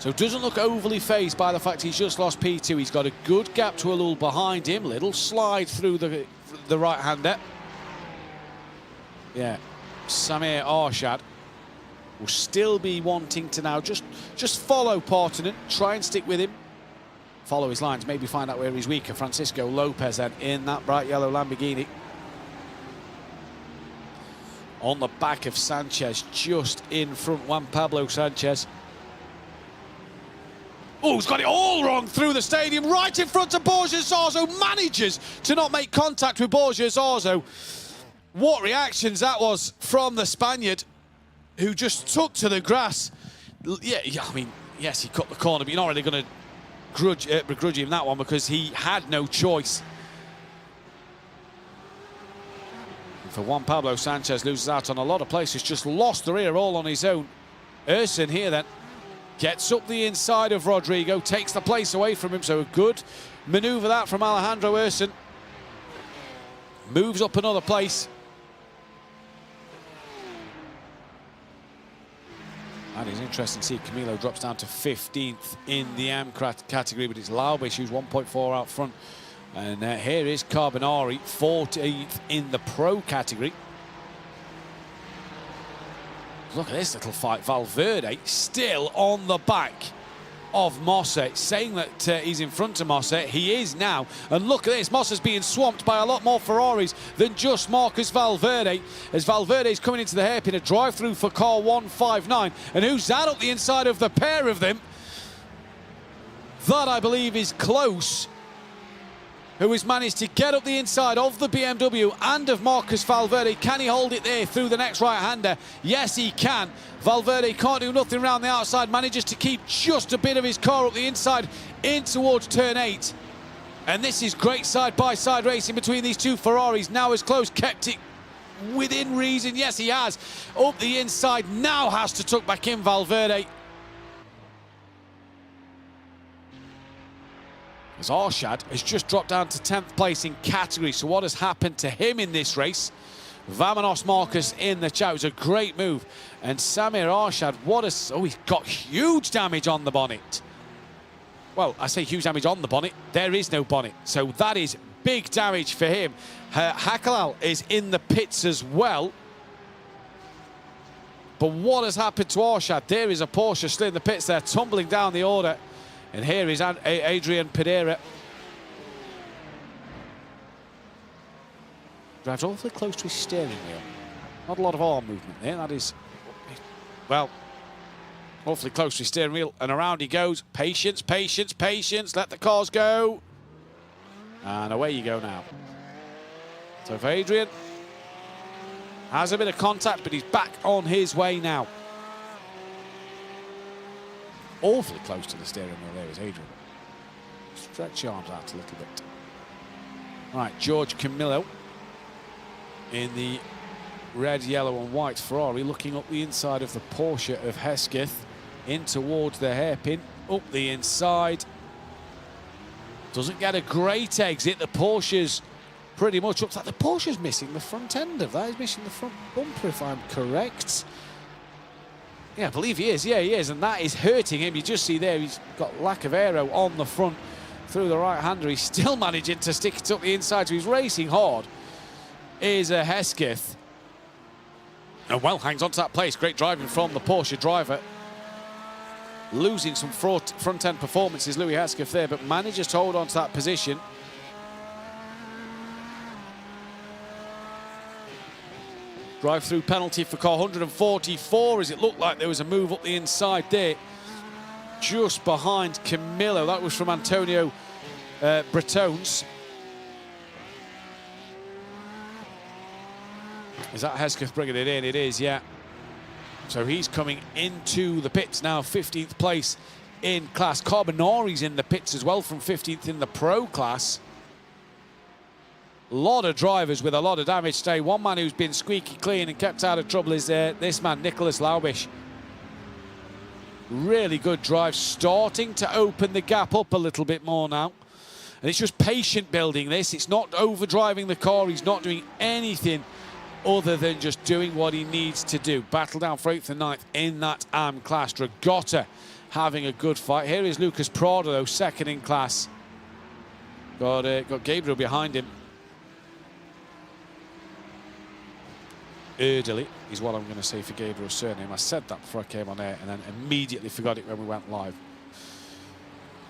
S1: So doesn't look overly phased by the fact he's just lost P2. He's got a good gap to Alul behind him. Little slide through the right-hander. Yeah, Samir Arshad will still be wanting to now just follow Partonen, try and stick with him. Follow his lines, maybe find out where he's weaker. Francisco Lopez then in that bright yellow Lamborghini. On the back of Sanchez, just in front, Juan Pablo Sanchez. Oh, he's got it all wrong through the stadium, right in front of Borja Zarzo. Manages to not make contact with Borja Zarzo. What reactions that was from the Spaniard, who just took to the grass. Yeah, I mean, yes, he cut the corner, but you're not really going to begrudge him that one because he had no choice. And for Juan Pablo Sanchez, loses out on a lot of places, just lost the rear all on his own. Ersen here then gets up the inside of Rodrigo, takes the place away from him, so a good manoeuvre that from Alejandro Ersen. Moves up another place. And it's interesting to see Camilo drops down to 15th in the AM category, but it's Laubish who's 1.4 out front. And here is Carbonari, 14th in the Pro category. Look at this little fight. Valverde still on the back of Massa, saying that he's in front of Massa. He is now. And look at this. Massa's being swamped by a lot more Ferraris than just Marcus Valverde. As Valverde's coming into the hairpin, a drive-through for car 159. And who's that up the inside of the pair of them? That, I believe, is Close. who has managed to get up the inside of the BMW and of Marcus Valverde. Can he hold it there through the next right-hander? Yes, he can. Valverde can't do nothing around the outside, manages to keep just a bit of his car up the inside in towards turn 8. And this is great side-by-side racing between these two Ferraris. Now as close, kept it within reason. Yes, he has. Up the inside, now has to tuck back in Valverde. As Arshad has just dropped down to 10th place in category. So what has happened to him in this race? Vamanos Marcus in the chat. It was a great move. And Samir Arshad, he's got huge damage on the bonnet. Well, I say huge damage on the bonnet. There is no bonnet. So that is big damage for him. Hakalal is in the pits as well. But what has happened to Arshad? There is a Porsche still in the pits there, tumbling down the order. And here is Adrian Pereira. Drives awfully close to his steering wheel. Not a lot of arm movement there. That is, well, awfully close to his steering wheel. And around he goes. Patience, patience, patience. Let the cars go. And away you go now. So for Adrian, has a bit of contact, but he's back on his way now. Awfully close to the steering wheel there is Adrian. Stretch your arms out a little bit. Right, George Camillo in the red, yellow and white Ferrari, looking up the inside of the Porsche of Hesketh, in towards the hairpin, up the inside. Doesn't get a great exit. The Porsche's pretty much looks like the Porsche's missing the front end of that. He's missing the front bumper, if I'm correct. Yeah, I believe he is. Yeah, he is. And that is hurting him. You just see there, he's got lack of aero on the front through the right-hander. He's still managing to stick it up the inside, so he's racing hard. Is a Hesketh. And well, hangs on to that place. Great driving from the Porsche driver. Losing some front-end performances, Louis Hesketh there, but manages to hold on to that position. Drive-through penalty for car 144, as it looked like there was a move up the inside there, just behind Camillo. That was from Antonio Bretones. Is that Hesketh bringing it in? It is, yeah. So he's coming into the pits now, 15th place in class. Carbonari's in the pits as well from 15th in the pro class. A lot of drivers with a lot of damage today. One man who's been squeaky clean and kept out of trouble is this man, Nicholas Laubish. Really good drive, starting to open the gap up a little bit more now. And it's just patient building this. It's not overdriving the car. He's not doing anything other than just doing what he needs to do. Battle down for 8th and 9th in that AM class. Dragotta having a good fight. Here is Lucas Prado, though, second in class. Got Gabriel behind him. Erdely is what I'm going to say for Gabriel's surname. I said that before I came on air and then immediately forgot it when we went live.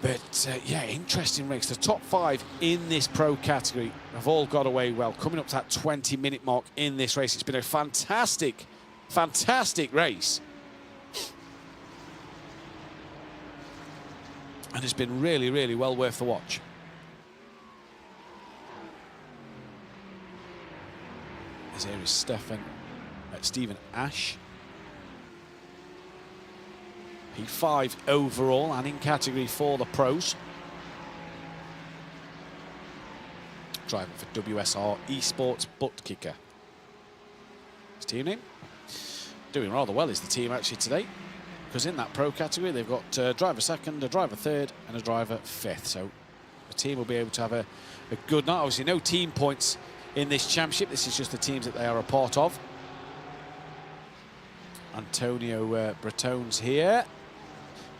S1: But yeah, interesting race. The top 5 in this pro category have all got away well. Coming up to that 20-minute mark in this race. It's been a fantastic, fantastic race. And it's been really, really well worth the watch. As here is Stephen Ash. P5 overall and in category for the pros. Driving for WSR Esports Butt Kicker. His team name. Doing rather well is the team actually today, because in that pro category they've got a driver second, a driver third and a driver fifth. So the team will be able to have a good night. Obviously no team points in this championship. This is just the teams that they are a part of. Antonio Bretones here.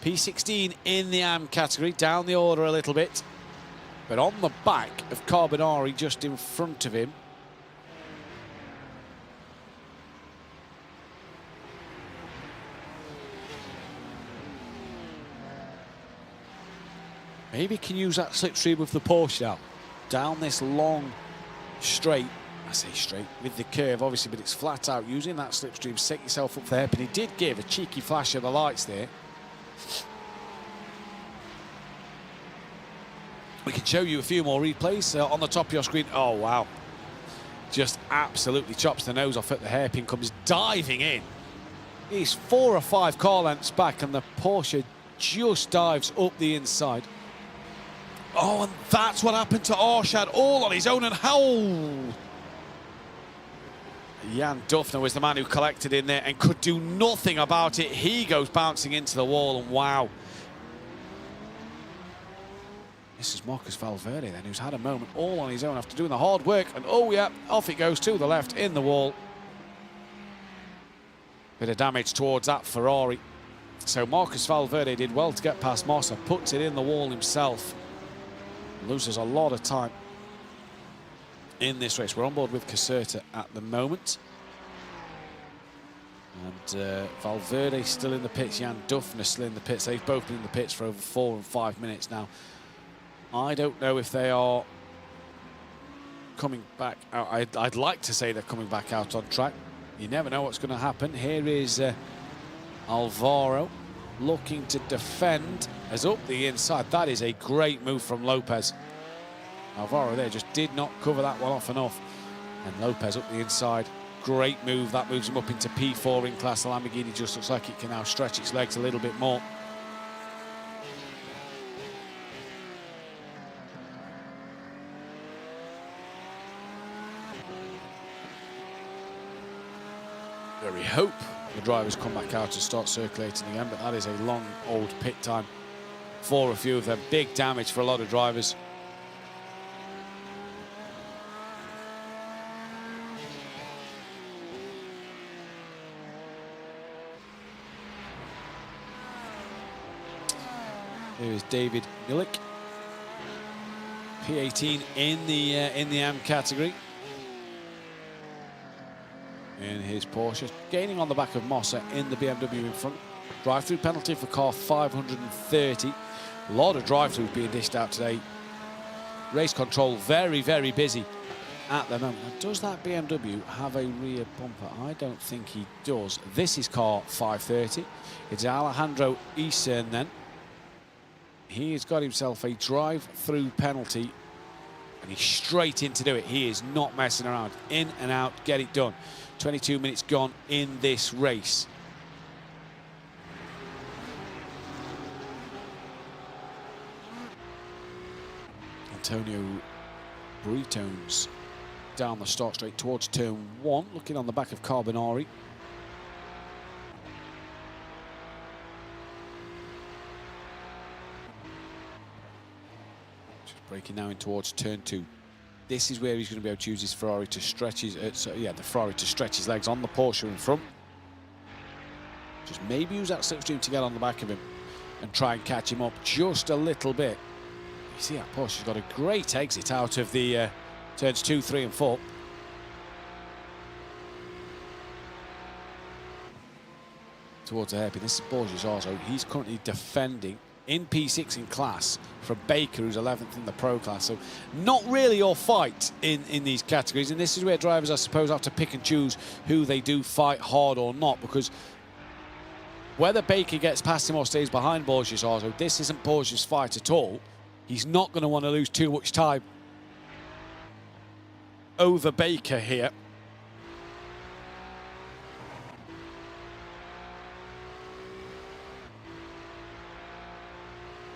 S1: P16 in the AM category, down the order a little bit. But on the back of Carbonari, just in front of him. Maybe can use that slipstream with the Porsche now. Down this long straight, I say straight, with the curve obviously, but it's flat out. Using that slipstream, set yourself up there. But he did give a cheeky flash of the lights there. We can show you a few more replays on the top of your screen. Oh, wow. Just absolutely chops the nose off at the hairpin, comes diving in. He's 4 or 5 car lengths back, and the Porsche just dives up the inside. Oh, and that's what happened to Arshad, all on his own, and how... Jan Duffner was the man who collected in there and could do nothing about it. He goes bouncing into the wall, and wow. This is Marcus Valverde then, who's had a moment all on his own after doing the hard work, and oh yeah, off it goes to the left in the wall. Bit of damage towards that Ferrari. So Marcus Valverde did well to get past Massa, puts it in the wall himself. Loses a lot of time in this race. We're on board with Caserta at the moment. And Valverde still in the pits, Jan Duffner still in the pits. They've both been in the pits for over 4 and 5 minutes now. I don't know if they are coming back out. I'd like to say they're coming back out on track. You never know what's going to happen. Here is Alvaro looking to defend as up the inside. That is a great move from Lopez. Alvaro there just did not cover that one off enough. And Lopez up the inside. Great move. That moves him up into P4 in class. The Lamborghini just looks like it can now stretch its legs a little bit more. We hope the drivers come back out and start circulating again, but that is a long old pit time for a few of them. Big damage for a lot of drivers. Here is David Milik, P18 in the M category. In his Porsche, gaining on the back of Massa in the BMW in front. Drive-through penalty for car 530. A lot of drive-throughs being dished out today. Race control very, very busy at the moment. Now, does that BMW have a rear bumper? I don't think he does. This is car 530. It's Alejandro Isen then. He has got himself a drive-through penalty, and he's straight in to do it. He is not messing around. In and out, get it done. 22 minutes gone in this race. Antonio Britone's down the start straight towards turn 1, looking on the back of Carbonari. Just braking now in towards turn 2. This is where he's going to be able to use his Ferrari to stretch his, the Ferrari to stretch his legs on the Porsche in front. Just maybe use that slipstream to get on the back of him and try and catch him up just a little bit. You see that Porsche's got a great exit out of the turns 2, 3 and 4. Towards the hairpin. This is Borges also. He's currently defending in P6 in class from Baker, who's 11th in the pro class. So not really your fight in these categories. And this is where drivers, I suppose, have to pick and choose who they do fight hard or not, because whether Baker gets past him or stays behind Borges also, this isn't Borges' fight at all. He's not going to want to lose too much time over Baker here.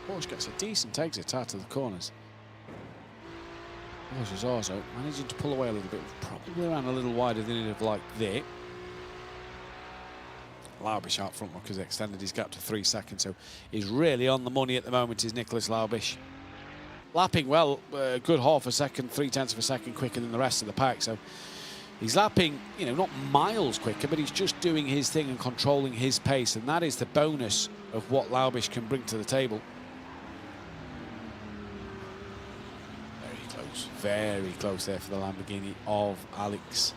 S1: Porsche gets a decent exit out of the corners. Borges also managing to pull away a little bit, probably around a little wider than he'd have liked there. Laubish out front because he extended his gap to 3 seconds, so he's really on the money at the moment, is Nicholas Laubish. Lapping well, a good half a second, 0.3 of a second quicker than the rest of the pack, so he's lapping, you know, not miles quicker, but he's just doing his thing and controlling his pace, and that is the bonus of what Laubish can bring to the table. Very close there for the Lamborghini of Alex.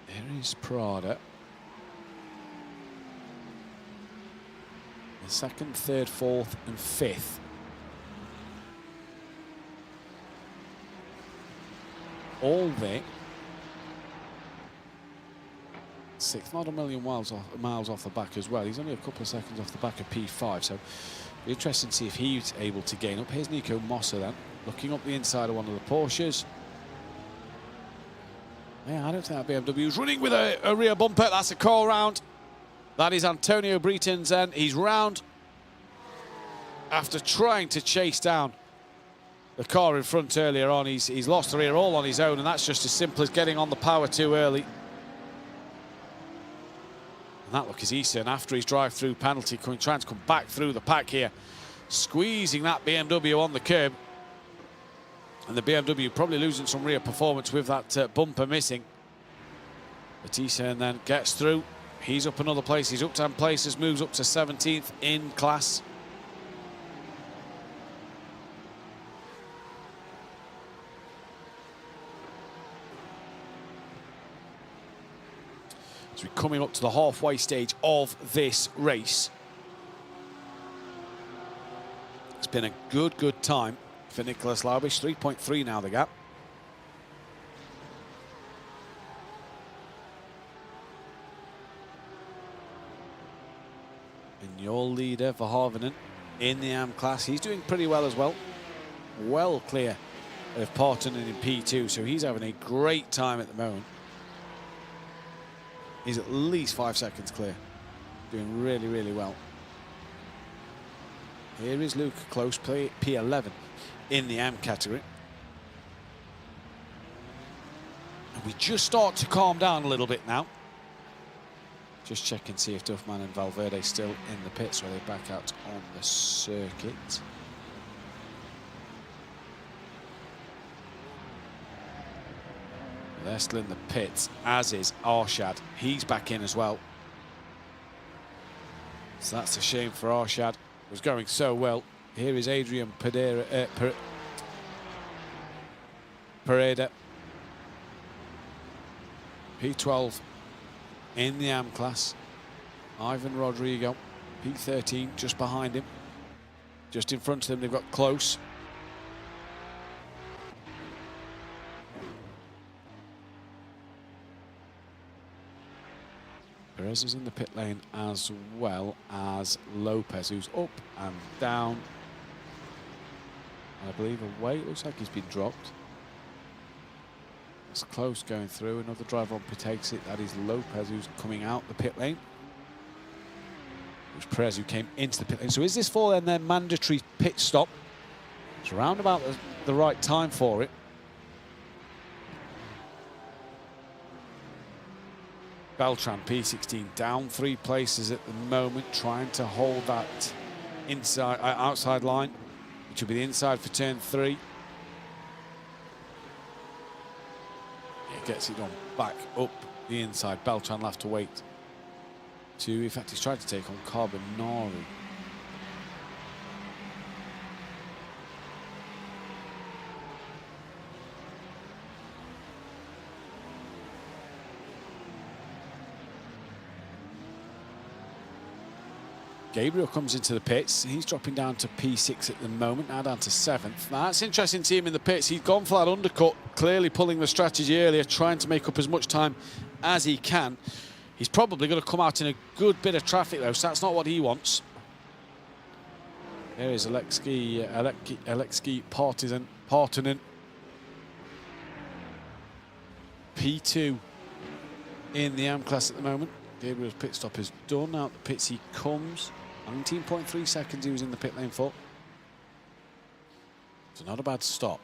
S1: There is Prada. The 2nd, 3rd, 4th and 5th. All there. sixth, not a million miles off the back as well. He's only a couple of seconds off the back of P5, so interesting to see if he's able to gain up. Here's Nico Mosser then, looking up the inside of one of the Porsches. Yeah, I don't think that BMW's running with a rear bumper. That's a call round. That is Antonio Breton's end. He's round after trying to chase down the car in front earlier on. He's lost the rear all on his own, and that's just as simple as getting on the power too early. And that look is Eason after his drive-through penalty, trying to come back through the pack here, squeezing that BMW on the curb. And the BMW probably losing some rear performance with that bumper missing. But Eason then gets through. He's up another place. He's up 10 places, moves up to 17th in class. So we're coming up to the halfway stage of this race. It's been a good time for Nicholas Laubish. 3.3 now the gap. And your leader for Harvinen in the AM class, he's doing pretty well as well. Well clear of Partonen in P2, so he's having a great time at the moment. He's at least 5 seconds clear. Doing really well. Here is Luca Close, P11 in the M category. And we just start to calm down a little bit now. Just check and see if Duffman and Valverde still in the pits, where they back out on the circuit. They're still in the pits, as is Arshad. He's back in as well. So that's a shame for Arshad. It was going so well. Here is Adrian Pereda. P12 in the AM class. Ivan Rodrigo, P13, just behind him. Just in front of them, they've got Close. Perez is in the pit lane, as well as Lopez, who's up and down. And I believe away. It looks like he's been dropped. It's Close going through. Another driver on pit exit. That is Lopez, who's coming out the pit lane. It was Perez who came into the pit lane. So is this for then their mandatory pit stop? It's around about the right time for it. Beltran, P16, down 3 places at the moment, trying to hold that inside, outside line, which will be the inside for turn 3. He gets it on back up the inside. Beltran will have to wait to, in fact, he's tried to take on Carbonari. Gabriel comes into the pits. He's dropping down to P6 at the moment, now down to 7th. Now that's interesting to see him in the pits. He's gone for that undercut, clearly pulling the strategy earlier, trying to make up as much time as he can. He's probably going to come out in a good bit of traffic though, so that's not what he wants. There is Alexei Partonen. P2 in the AM class at the moment. Gabriel's pit stop is done. Out the pits he comes. 19.3 seconds he was in the pit lane for. So not a bad stop.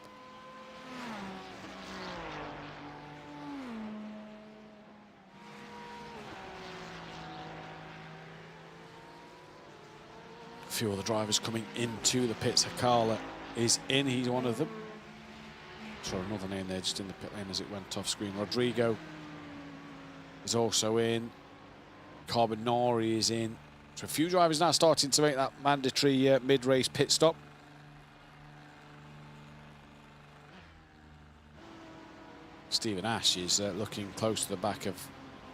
S1: A few other drivers coming into the pits. Hakala is in, he's one of them. Saw another name there just in the pit lane as it went off screen. Rodrigo is also in. Carbonari is in. So a few drivers now starting to make that mandatory mid-race pit stop. Stephen Ash is looking close to the back of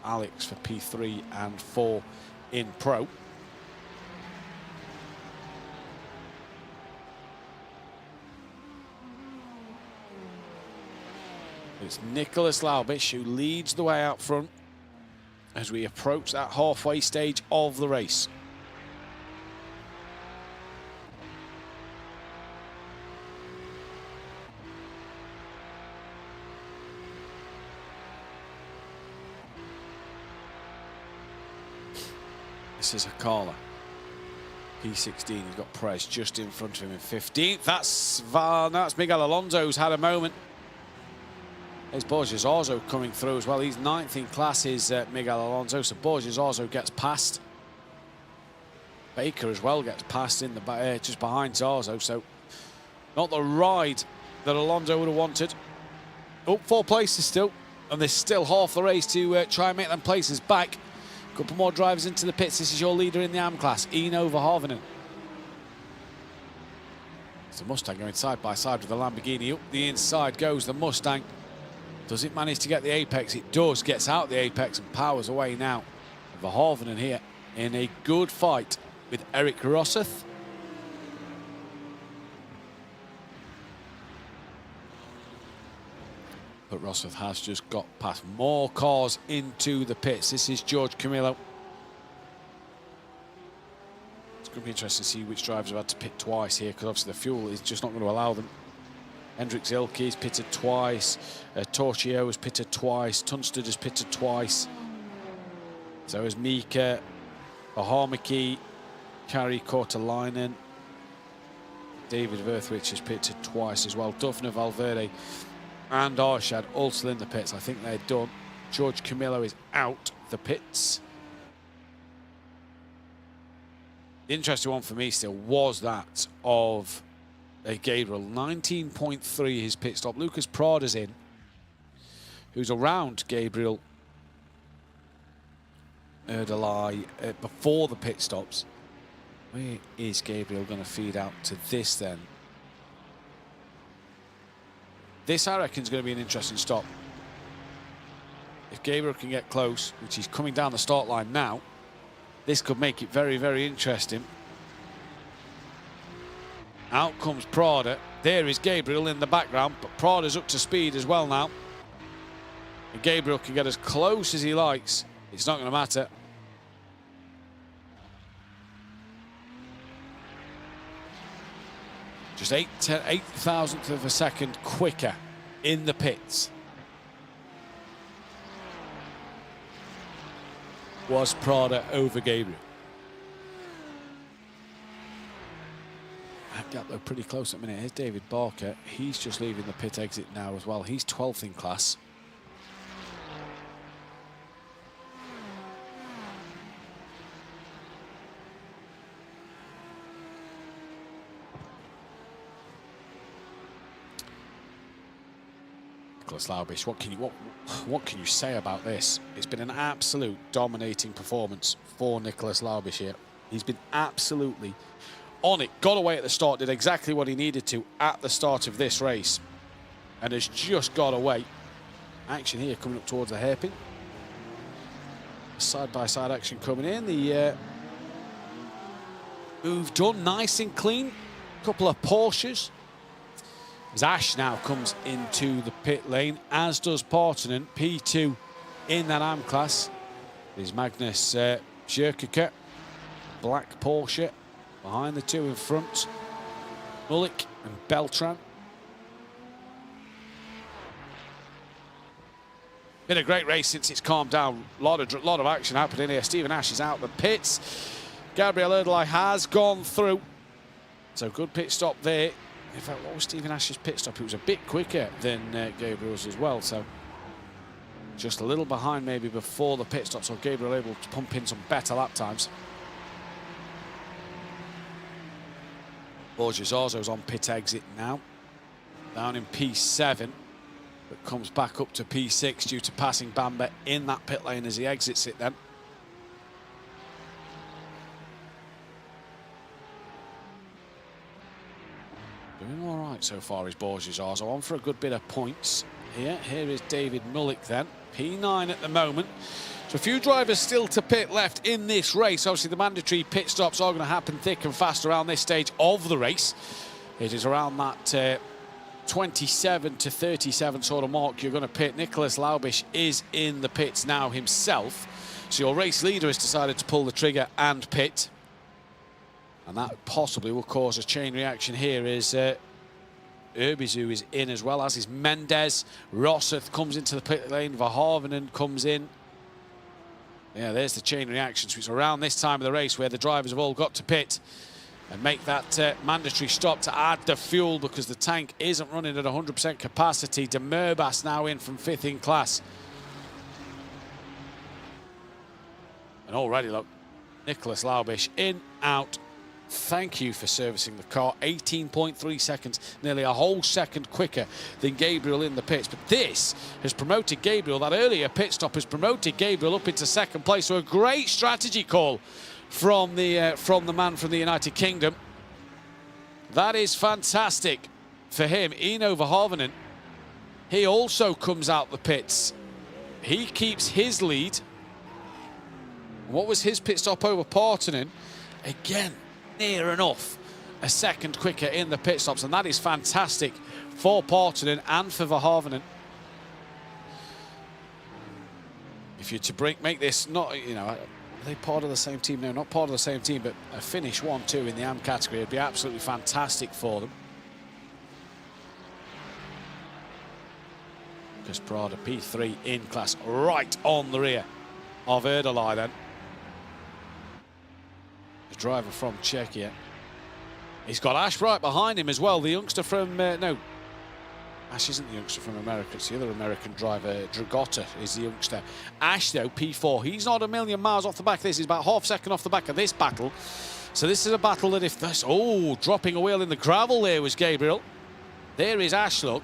S1: Alex for P3 and 4 in Pro. It's Nicholas Laubish who leads the way out front. as we approach that halfway stage of the race. This is Hakala. P16, he's got Perez just in front of him in 15th. That's Miguel Alonso who's had a moment. There's Borges also coming through as well. He's 9th in class, is Miguel Alonso. So Borges also gets past. Baker as well gets past in the just behind Zarzo. So not the ride that Alonso would have wanted. Oh, 4 places still. And there's still half the race to try and make them places back. Couple more drivers into the pits. This is your leader in the AM class, Eno Verhoeven. It's the Mustang going side by side with the Lamborghini. Up the inside goes the Mustang. Does it manage to get the apex? It does. Gets out the apex and powers away now. Verhoeven here in a good fight with Eric Rosseth. But Rosseth has just got past more cars into the pits. This is George Camillo. It's going to be interesting to see which drivers have had to pit twice here, because obviously the fuel is just not going to allow them. Hendrik Zilke is pitted twice. Torchio has pitted twice. Tunstad has pitted twice. So has Mika, Bahamaki, Kari Kortelainen. David Verthwich has pitted twice as well. Dufner, Valverde and Arshad all still in the pits. I think they're done. George Camillo is out the pits. The interesting one for me still was that of Gabriel. 19.3 his pit stop. Lucas Prada's in, who's around Gabriel Erdalai before the pit stops. Where is Gabriel going to feed out to this then? This, I reckon, is going to be an interesting stop. If Gabriel can get close, which he's coming down the start line now, this could make it very, very interesting. Out comes Prada. There is Gabriel in the background, but Prada's up to speed as well now. And Gabriel can get as close as he likes. It's not going to matter. Just 8,000th of a second quicker in the pits was Prada over Gabriel. That gap though pretty close at the minute. Here's David Barker. He's just leaving the pit exit now as well. He's 12th in class. Nicholas Laubish, what can you say about this? It's been an absolute dominating performance for Nicholas Laubish here. He's been absolutely on it, got away at the start, did exactly what he needed to at the start of this race, and has just got away. Action here coming up towards the hairpin. Side-by-side action coming in. The move done nice and clean. Couple of Porsches. As Ash now comes into the pit lane, as does Partonen, P2 in that AM class. There's Magnus Scherkeke, black Porsche, behind the two in front, Mullick and Beltran. Been a great race since it's calmed down. Lot of action happening here. Stephen Ash is out the pits. Gabriel Erdalai has gone through. So good pit stop there. In fact, what was Stephen Ash's pit stop? It was a bit quicker than Gabriel's as well. So just a little behind maybe before the pit stop. So Gabriel able to pump in some better lap times. Borges Arzo's on pit exit now. Down in P7. But comes back up to P6 due to passing Bamber in that pit lane as he exits it then. Doing all right so far is Borges Arzo, on for a good bit of points here. Here is David Mullick then, P9 at the moment. So a few drivers still to pit left in this race. Obviously the mandatory pit stops are going to happen thick and fast around this stage of the race. It is around that 27 to 37 sort of mark you're going to pit. Nicholas Laubish is in the pits now himself. So your race leader has decided to pull the trigger and pit. And that possibly will cause a chain reaction here as Urbizu is in as well, as is Mendes. Rosseth comes into the pit lane. Verhoeven comes in. Yeah, there's the chain reaction. So it's around this time of the race where the drivers have all got to pit and make that mandatory stop to add the fuel because the tank isn't running at 100% capacity. De Merbas now in from 5th in class. And already, look, Nicholas Laubish in, out. Thank you for servicing the car. 18.3 seconds, nearly a whole second quicker than Gabriel in the pits. But this has promoted Gabriel. That earlier pit stop has promoted Gabriel up into 2nd place. So a great strategy call from the man from the United Kingdom. That is fantastic for him. Eno Verhoeven, he also comes out the pits. He keeps his lead. What was his pit stop over Partonen? Again, near enough a second quicker in the pit stops, and that is fantastic for Partonen and for Verhoeven. If you're to make this not, you know, are they part of the same team? No, not part of the same team, but a finish 1-2 in the AM category would be absolutely fantastic for them. Lucas Prada, P3 in class, right on the rear of Erdely then. The driver from Czechia. He's got Ash right behind him as well, the youngster from, no, Ash isn't the youngster from America, it's the other American driver. Dragotta is the youngster. Ash, though, P4, he's not a million miles off the back of this. He's about half second off the back of this battle. So this is a battle that if this... Oh, dropping a wheel in the gravel there was Gabriel. There is Ash, look.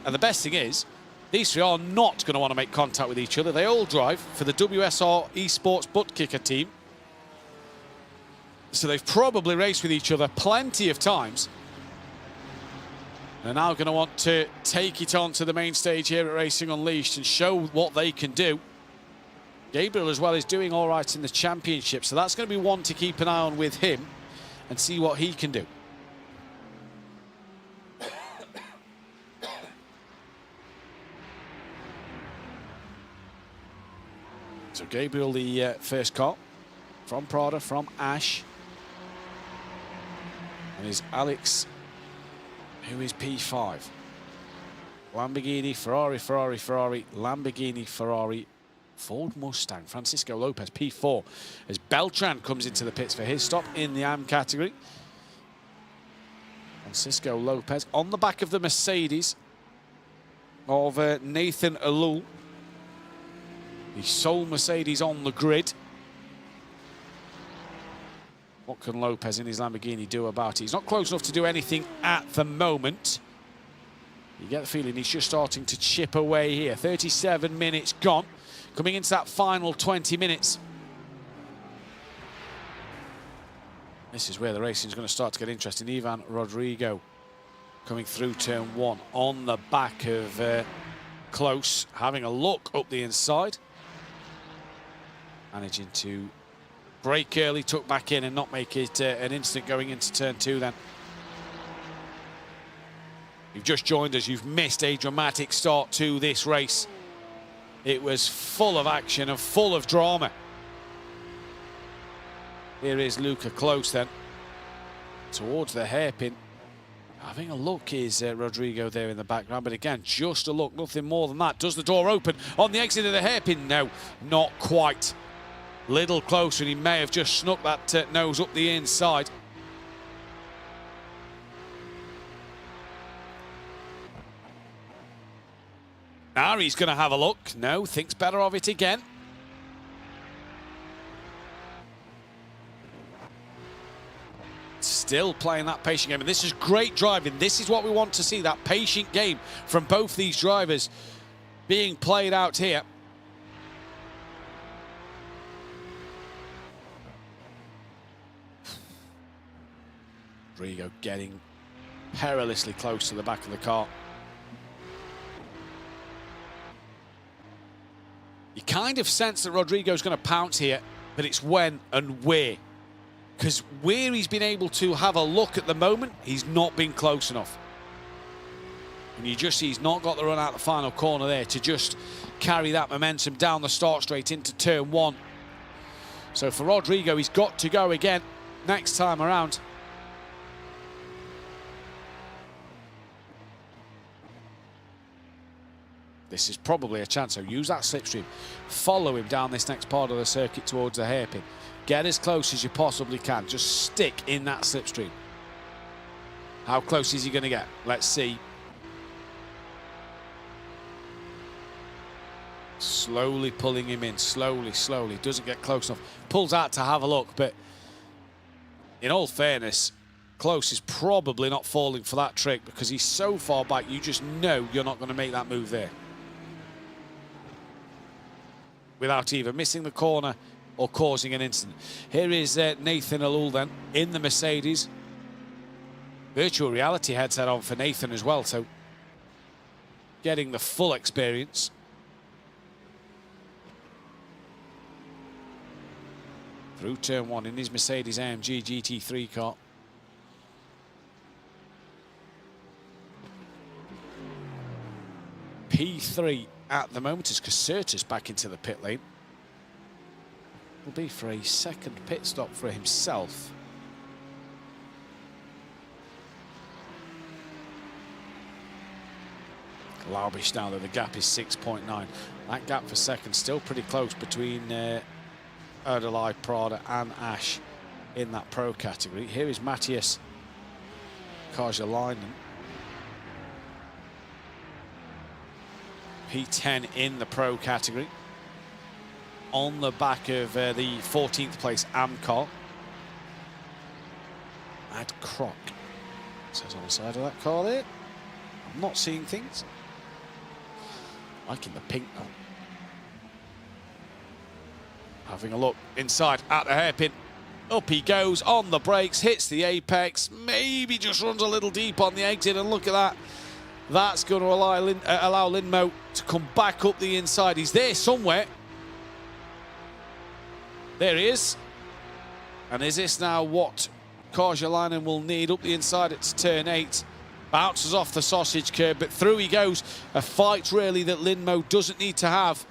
S1: And the best thing is, these three are not going to want to make contact with each other. They all drive for the WSR Esports butt kicker team. So they've probably raced with each other plenty of times. They're now going to want to take it on to the main stage here at Racing Unleashed and show what they can do. Gabriel as well is doing all right in the championship, so that's going to be one to keep an eye on with him and see what he can do. So Gabriel, the first car from Prada, from Ash. And is Alex, who is P5. Lamborghini, Ferrari, Ferrari, Ferrari, Lamborghini, Ferrari, Ford Mustang. Francisco Lopez, P4, as Beltran comes into the pits for his stop in the AM category. Francisco Lopez on the back of the Mercedes of Nathan Alul. The sole Mercedes on the grid. What can Lopez in his Lamborghini do about it? He's not close enough to do anything at the moment. You get the feeling he's just starting to chip away here. 37 minutes gone. Coming into that final 20 minutes. This is where the racing is going to start to get interesting. Ivan Rodrigo coming through turn 1 on the back of Close, having a look up the inside. Managing to brake early, took back in and not make it an instant going into turn 2 then. You've just joined us, you've missed a dramatic start to this race. It was full of action and full of drama. Here is Luca Close then, towards the hairpin. Having a look is Rodrigo there in the background, but again, just a look, nothing more than that. Does the door open on the exit of the hairpin? No, not quite. Little closer, and he may have just snuck that nose up the inside. Now he's going to have a look. No, thinks better of it again. Still playing that patient game, and this is great driving. This is what we want to see, that patient game from both these drivers being played out here. Rodrigo getting perilously close to the back of the car. You kind of sense that Rodrigo's going to pounce here, but it's when and where. Because where he's been able to have a look at the moment, he's not been close enough. And you just see he's not got the run out the final corner there to just carry that momentum down the start straight into turn 1. So for Rodrigo, he's got to go again next time around. This is probably a chance, so use that slipstream. Follow him down this next part of the circuit towards the hairpin. Get as close as you possibly can. Just stick in that slipstream. How close is he going to get? Let's see. Slowly pulling him in, slowly, slowly. Doesn't get close enough. Pulls out to have a look, but in all fairness, Close is probably not falling for that trick because he's so far back, you just know you're not going to make that move there. Without either missing the corner or causing an incident. Here is Nathan Alul then in the Mercedes. Virtual reality headset on for Nathan as well, so getting the full experience. Through turn 1 in his Mercedes AMG GT3 car. P3 at the moment as Caserta's back into the pit lane. Will be for a second pit stop for himself. Laubish now, though, the gap is 6.9. That gap for second still pretty close between Erdely, Prada and Ash in that pro category. Here is Matthias Karjalainen. P10 in the pro category. On the back of the 14th place Amcar. Ad Croc says on the side of that car there. I'm not seeing things. Liking the pink though. Having a look inside at the hairpin. Up he goes on the brakes, hits the apex, maybe just runs a little deep on the exit, and look at that. That's going to allow Lindmo to come back up the inside. He's there somewhere. There he is. And is this now what Karjalainen will need up the inside? It's turn 8. Bounces off the sausage curb, but through he goes. A fight really that Lindmo doesn't need to have,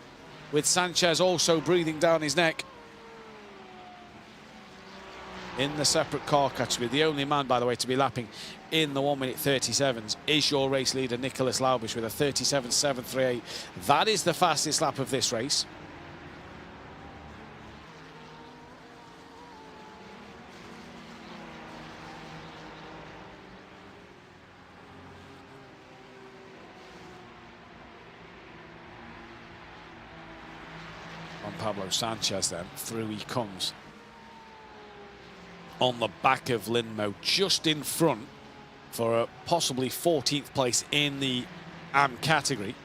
S1: with Sanchez also breathing down his neck. In the separate car category, the only man, by the way, to be lapping in the 1 minute 37s is your race leader, Nicholas Laubish, with a 37.738. That is the fastest lap of this race. On Pablo Sanchez then, through he comes. On the back of Lindmo, just in front for a possibly 14th place in the AM category.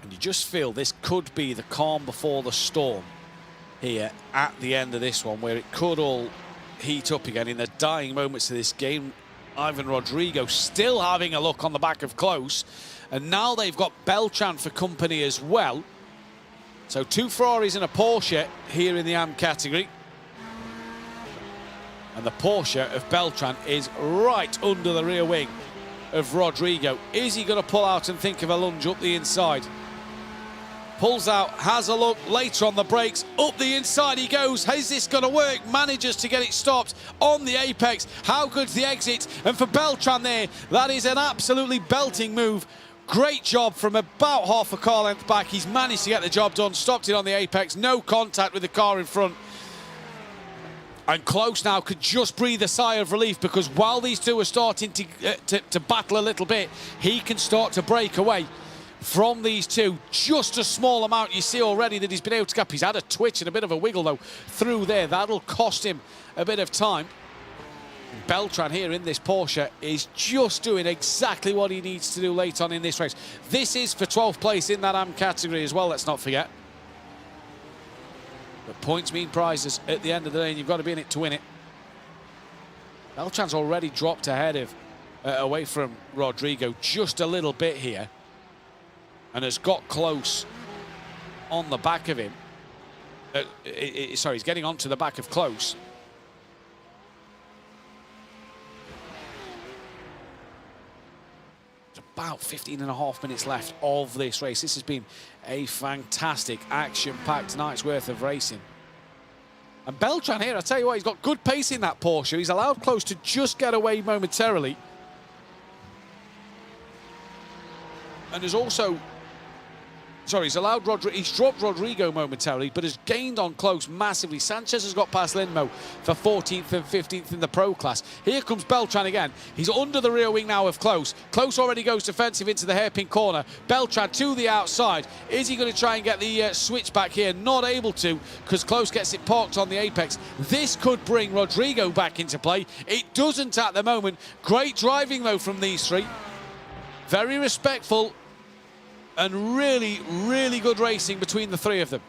S1: And you just feel this could be the calm before the storm here at the end of this one, where it could all heat up again in the dying moments of this game. Ivan Rodrigo still having a look on the back of Close. And now they've got Beltran for company as well. So 2 Ferraris and a Porsche here in the AM category. And the Porsche of Beltran is right under the rear wing of Rodrigo. Is he going to pull out and think of a lunge up the inside? Pulls out, has a look, later on the brakes, up the inside he goes. Is this going to work? Manages to get it stopped on the apex. How good's the exit? And for Beltran there, that is an absolutely belting move. Great job from about half a car length back. He's managed to get the job done, stopped it on the apex, no contact with the car in front. And Close now could just breathe a sigh of relief, because while these two are starting to battle a little bit, he can start to break away from these two. Just a small amount you see already that he's been able to gap. He's had a twitch and a bit of a wiggle though through there. That'll cost him a bit of time. Beltran here in this Porsche is just doing exactly what he needs to do late on in this race. This is for 12th place in that AM category as well, let's not forget. But points mean prizes at the end of the day, and you've got to be in it to win it. Beltran's already dropped ahead of, away from Rodrigo just a little bit here, and has got Close on the back of him. Sorry, he's getting onto the back of Close. About 15.5 minutes left of this race. This has been a fantastic, action-packed night's worth of racing. And Beltran here, I tell you what, he's got good pace in that Porsche. He's allowed Close to just get away momentarily. And has also, sorry, he's dropped Rodrigo momentarily, but has gained on Close massively. Sanchez has got past Lindmo for 14th and 15th in the Pro class. Here comes Beltran again. He's under the rear wing now of Close. Close already goes defensive into the hairpin corner. Beltran to the outside. Is he going to try and get the switch back here? Not able to, because Close gets it parked on the apex. This could bring Rodrigo back into play. It doesn't at the moment. Great driving, though, from these three. Very respectful. And really, really good racing between the three of them.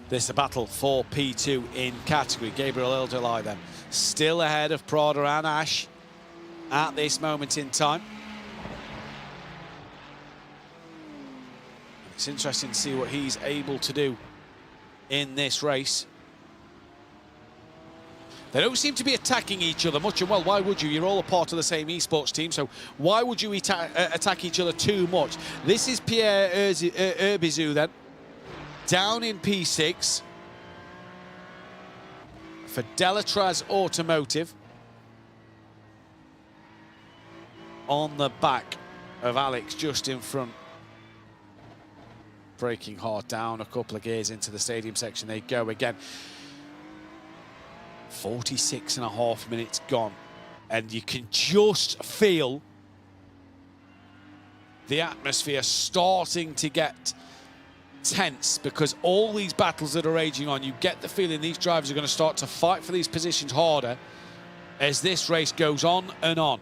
S1: This is a battle for P2 in category. Gabriel Eldelai then still ahead of Prada and Ash at this moment in time. It's interesting to see what he's able to do in this race. They don't seem to be attacking each other much, and well, why would you? You're all a part of the same esports team, so why would you attack each other too much? This is Pierre Herbizou then, down in P6 for Delatraz Automotive, on the back of Alex, just in front. Braking hard down, a couple of gears into the stadium section they go again. 46.5 minutes gone, and you can just feel the atmosphere starting to get tense, because all these battles that are raging on, you get the feeling these drivers are going to start to fight for these positions harder as this race goes on and on.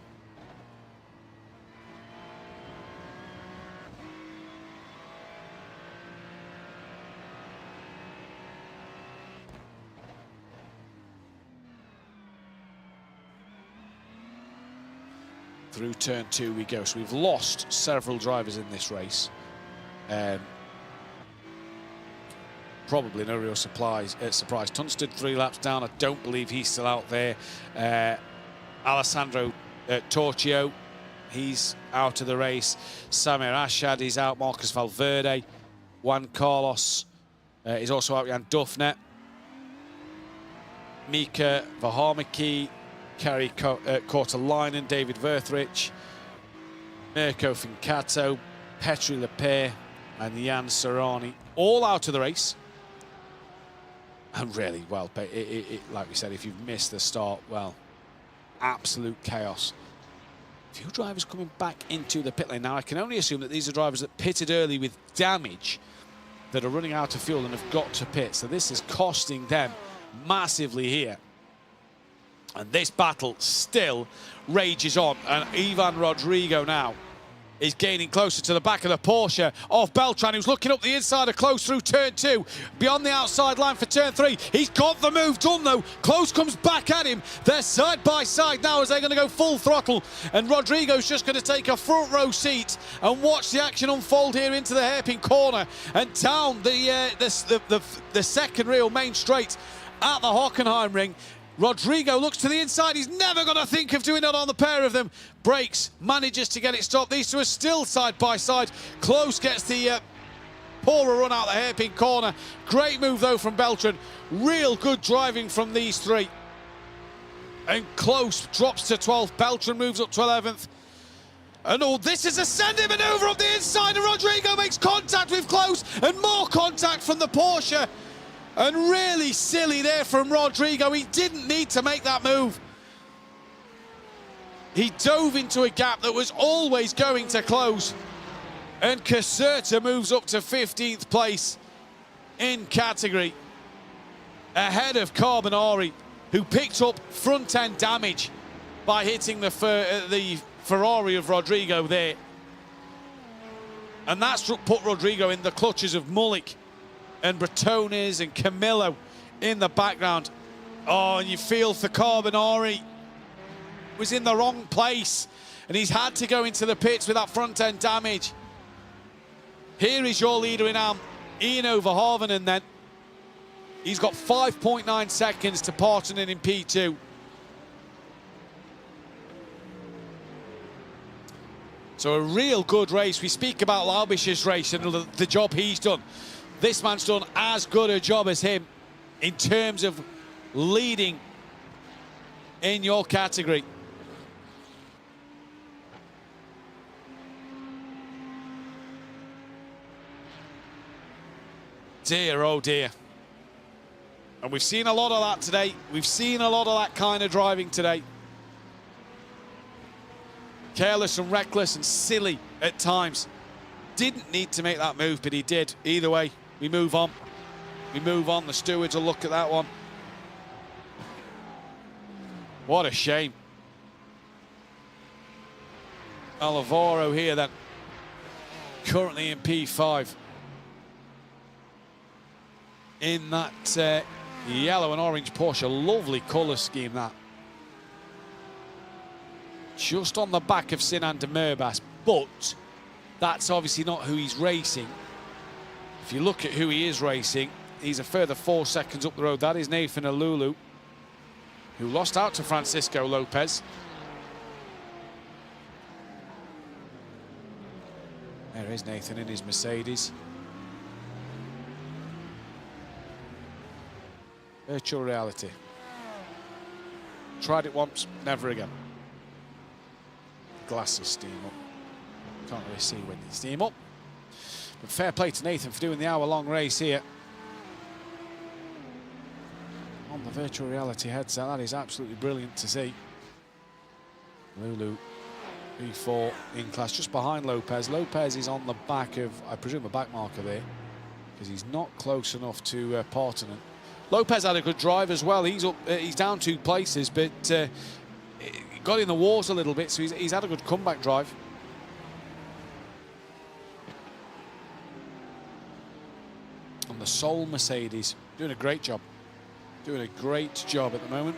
S1: Through turn 2 we go. So we've lost several drivers in this race. Probably no real surprise. Tunstall 3 laps down. I don't believe he's still out there. Alessandro Torchio, he's out of the race. Samir Ashad is out. Marcus Valverde. Juan Carlos is also out. Jan Duffner. Mika Vahamaki. Kari Kortelainen, David Verthrich, Mirko Fincato, Petri Lepere and Jan Serrani, all out of the race. And really, well, like we said, if you've missed the start, well, absolute chaos. A few drivers coming back into the pit lane. Now, I can only assume that these are drivers that pitted early with damage, that are running out of fuel and have got to pit. So this is costing them massively here. And this battle still rages on. And Ivan Rodrigo now is gaining closer to the back of the Porsche of Beltran, who's looking up the inside of Close through turn 2. Beyond the outside line for turn 3. He's got the move done, though. Close comes back at him. They're side by side now as they're going to go full throttle. And Rodrigo's just going to take a front row seat and watch the action unfold here into the hairpin corner and down the second real main straight at the Hockenheim ring. Rodrigo looks to the inside. He's never going to think of doing it on the pair of them. Brakes, manages to get it stopped. These two are still side by side. Close gets the poorer run out the hairpin corner. Great move, though, from Beltran. Real good driving from these three. And Close drops to 12th. Beltran moves up to 11th. And oh, this is a sending maneuver up the inside, and Rodrigo makes contact with Close, and more contact from the Porsche. And really silly there from Rodrigo. He didn't need to make that move. He dove into a gap that was always going to Close. And Caserta moves up to 15th place in category, ahead of Carbonari, who picked up front-end damage by hitting the Ferrari of Rodrigo there. And that's put Rodrigo in the clutches of Mullick and Bretones and Camillo in the background. Oh, and you feel for Carbonari. Was in the wrong place, and he's had to go into the pits with that front-end damage. Here is your leader in arm, Ian Overhaven, and then he's got 5.9 seconds to Partonen in P2. So a real good race. We speak about Laubischer's race and the job he's done. This man's done as good a job as him in terms of leading in your category. Dear, oh dear. And we've seen a lot of that today. We've seen a lot of that kind of driving today. Careless and reckless and silly at times. Didn't need to make that move, but he did. Either way, we move on. We move on. The stewards will look at that one. What a shame. Alvaro here then. Currently in P5. In that yellow and orange Porsche. Lovely colour scheme, that. Just on the back of Sinan de Merbas, but that's obviously not who he's racing. If you look at who he is racing, he's a further 4 seconds up the road. That is Nathan Alulu, who lost out to Francisco Lopez. There is Nathan in his Mercedes. Virtual reality. Tried it once, never again. Glasses steam up. Can't really see when they steam up. But fair play to Nathan for doing the hour-long race here. On the virtual reality headset, that is absolutely brilliant to see. Lulu, P4 in class, just behind Lopez. Lopez is on the back of, I presume, a back marker there, because he's not close enough to Partonen. Lopez had a good drive as well. He's up, he's down 2 places, but got in the wars a little bit, so he's had a good comeback drive. On the Soul Mercedes, doing a great job. Doing a great job at the moment.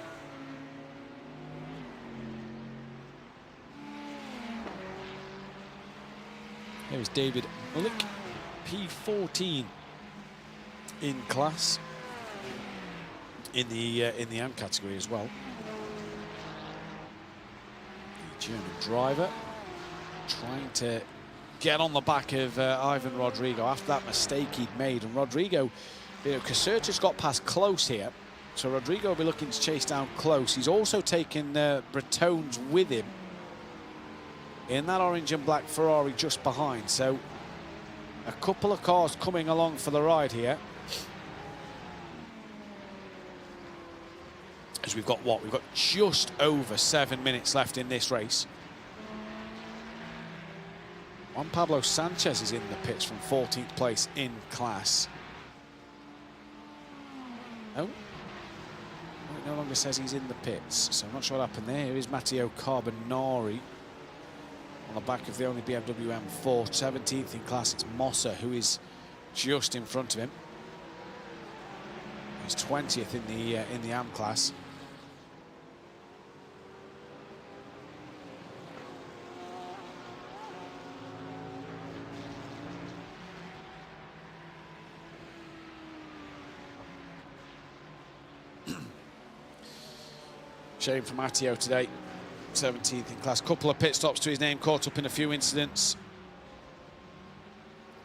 S1: Here's David Mullick, P14 in class. In the AM category as well. The German driver trying to get on the back of Ivan Rodrigo after that mistake he'd made. And Rodrigo, you know, Caserta's got past Close here, so Rodrigo will be looking to chase down Close. He's also taken Bretones with him in that orange and black Ferrari just behind. So a couple of cars coming along for the ride here. As we've got what? We've got just over 7 minutes left in this race. Juan Pablo Sanchez is in the pits from 14th place in class. Oh, it no longer says he's in the pits, so I'm not sure what happened there. Here is Matteo Carbonari on the back of the only BMW M4. 17th in class, it's Mossa who is just in front of him. He's 20th in the AM class. Shame for Matteo today, 17th in class. Couple of pit stops to his name, caught up in a few incidents.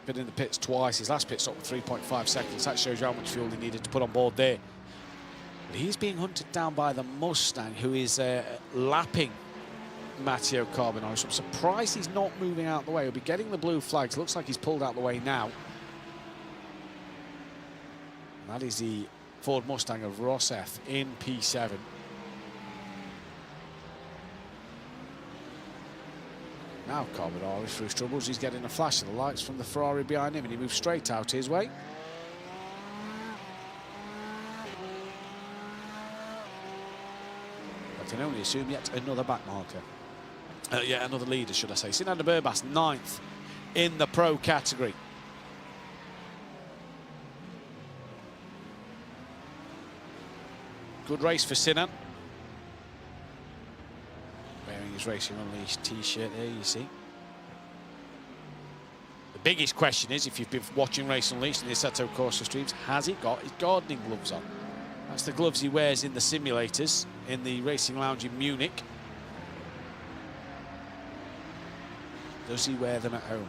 S1: Been in the pits twice. His last pit stop was 3.5 seconds. That shows you how much fuel he needed to put on board there. But he's being hunted down by the Mustang, who is lapping Matteo Carbonari. So I'm surprised he's not moving out the way. He'll be getting the blue flags. Looks like he's pulled out the way now. And that is the Ford Mustang of Rosseth in P7. Now Carbonari through troubles. He's getting a flash of the lights from the Ferrari behind him, and he moves straight out his way. I can only assume yet another back marker. Yet another leader, should I say. Sinan de Merbas, 9th in the pro category. Good race for Sinan. Wearing his Racing Unleashed t-shirt there, you see. The biggest question is, if you've been watching Race Unleashed and the Assetto Corsa streams, has he got his gardening gloves on? That's the gloves he wears in the simulators in the Racing Lounge in Munich. Does he wear them at home?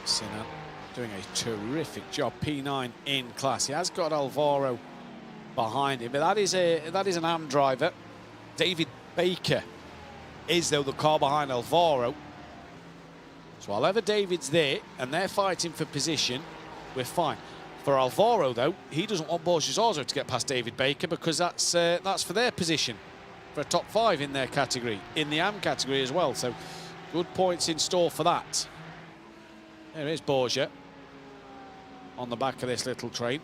S1: Sinan doing a terrific job. P9 in class. He has got Alvaro behind him, but that is an AM driver. David Baker is, though, the car behind Alvaro. So while ever David's there and they're fighting for position, we're fine. For Alvaro, though, he doesn't want Borja Zorzo to get past David Baker, because that's for their position, for a top 5 in their category, in the AM category as well. So good points in store for that. There is Borja on the back of this little train,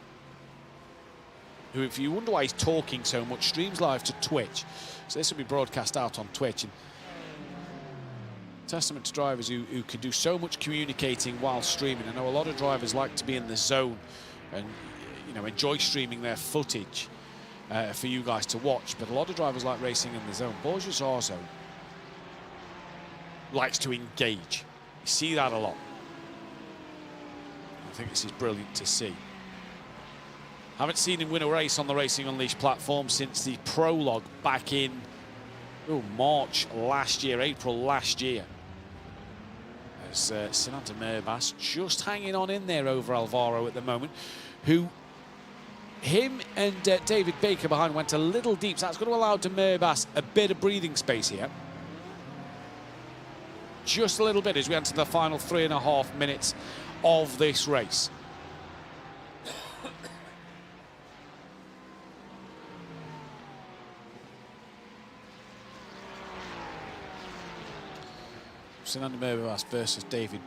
S1: who, if you wonder why he's talking so much, streams live to Twitch. So this will be broadcast out on Twitch. And testament to drivers who can do so much communicating while streaming. I know a lot of drivers like to be in the zone and, you know, enjoy streaming their footage for you guys to watch, but a lot of drivers like racing in the zone. Borja Zorzo likes to engage. You see that a lot. I think this is brilliant to see. Haven't seen him win a race on the Racing Unleashed platform since the prologue back in March last year, April last year. As Sinan de Mirbas just hanging on in there over Alvaro at the moment, who him and David Baker behind went a little deep, so that's going to allow de Mirbas a bit of breathing space here. Just a little bit as we enter the final 3.5 minutes of this race. Sinan de Mirbas versus David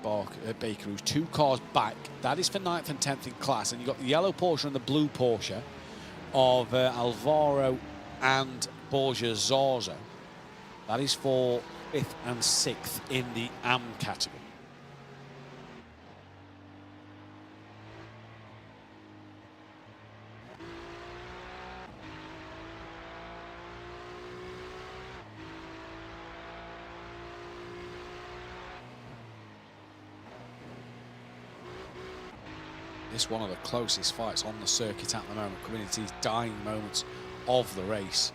S1: Baker, who's 2 cars back. That is for 9th and 10th in class. And you've got the yellow Porsche and the blue Porsche of Alvaro and Borja Zorzo. That is for 5th and 6th in the AM category. This one of the closest fights on the circuit at the moment, coming into these dying moments of the race.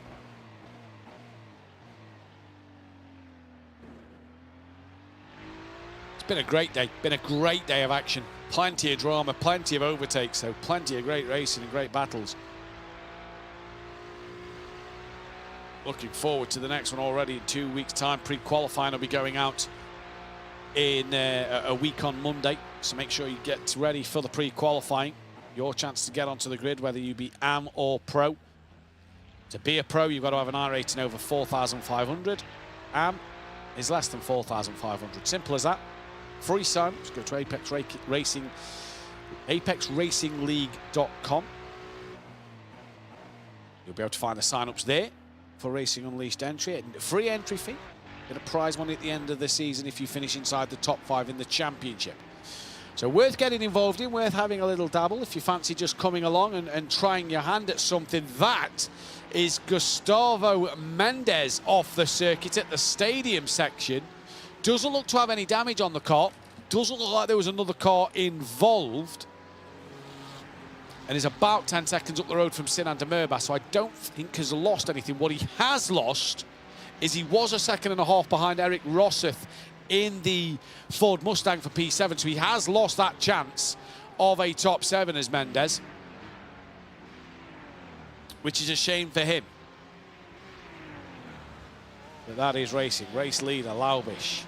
S1: It's been a great day of action. Plenty of drama, plenty of overtakes, so plenty of great racing and great battles. Looking forward to the next one already in 2 weeks' time. Pre-qualifying will be going out in a week on Monday, so make sure you get ready for the pre-qualifying. Your chance to get onto the grid, whether you be AM or Pro. To be a Pro, you've got to have an I rating over 4,500. AM is less than 4,500. Simple as that. Free sign. Just go to apexracingleague.com. You'll be able to find the sign-ups there for Racing Unleashed entry. Free entry fee. Get a prize money at the end of the season if you finish inside the top 5 in the championship. So worth getting involved in, worth having a little dabble if you fancy just coming along and trying your hand at something. That is Gustavo Mendes off the circuit at the stadium section. Doesn't look to have any damage on the car. Doesn't look like there was another car involved. And is about 10 seconds up the road from Sinan de Mirbas, so I don't think has lost anything. What he has lost is he was a 2.5 seconds behind Eric Rosseth in the Ford Mustang for P7, so he has lost that chance of a top 7 as Mendes, which is a shame for him. But that is racing. Race leader Laubish.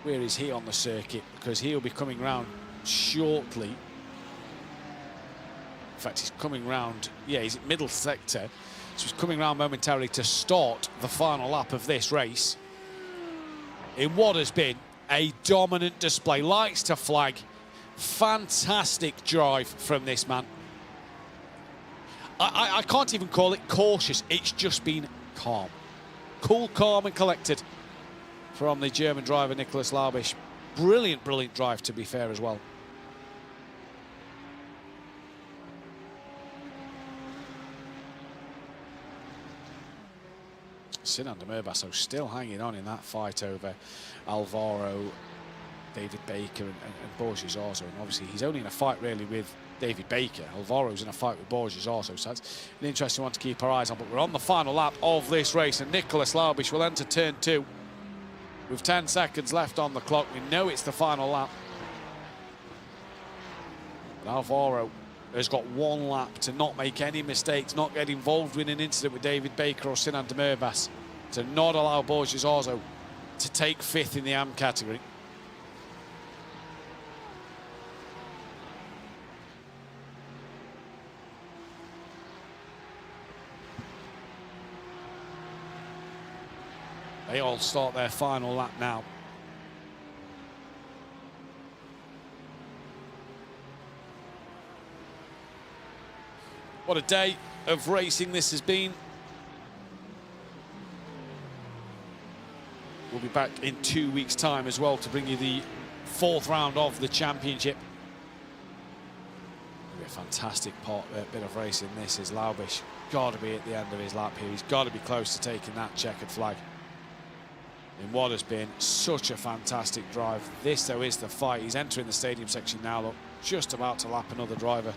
S1: Where is he on the circuit? Because he'll be coming round shortly. In fact, he's coming round, yeah, he's at middle sector. So he's coming round momentarily to start the final lap of this race in what has been a dominant display. Likes to flag. Fantastic drive from this man. I can't even call it cautious. It's just been calm. Cool, calm and collected from the German driver Nicolas Laubish. Brilliant, brilliant drive, to be fair, as well. Sinan Demirbasso still hanging on in that fight over Alvaro, David Baker and Borges also. And obviously he's only in a fight really with David Baker. Alvaro's in a fight with Borges also, so that's an interesting one to keep our eyes on. But we're on the final lap of this race, and Nicolas Laubisch will enter turn 2 with 10 seconds left on the clock. We know it's the final lap. But Alvaro has got 1 lap to not make any mistakes, not get involved in an incident with David Baker or Sinan Demirbas, to not allow Borges Orzo to take 5th in the AM category. They all start their final lap now. What a day of racing this has been. We'll be back in 2 weeks' time as well to bring you the 4th round of the championship. It'll be a fantastic bit of racing this. Is Laubisch got to be at the end of his lap here. He's got to be close to taking that checkered flag in what has been such a fantastic drive. This, though, is the fight. He's entering the stadium section now, look, just about to lap another driver.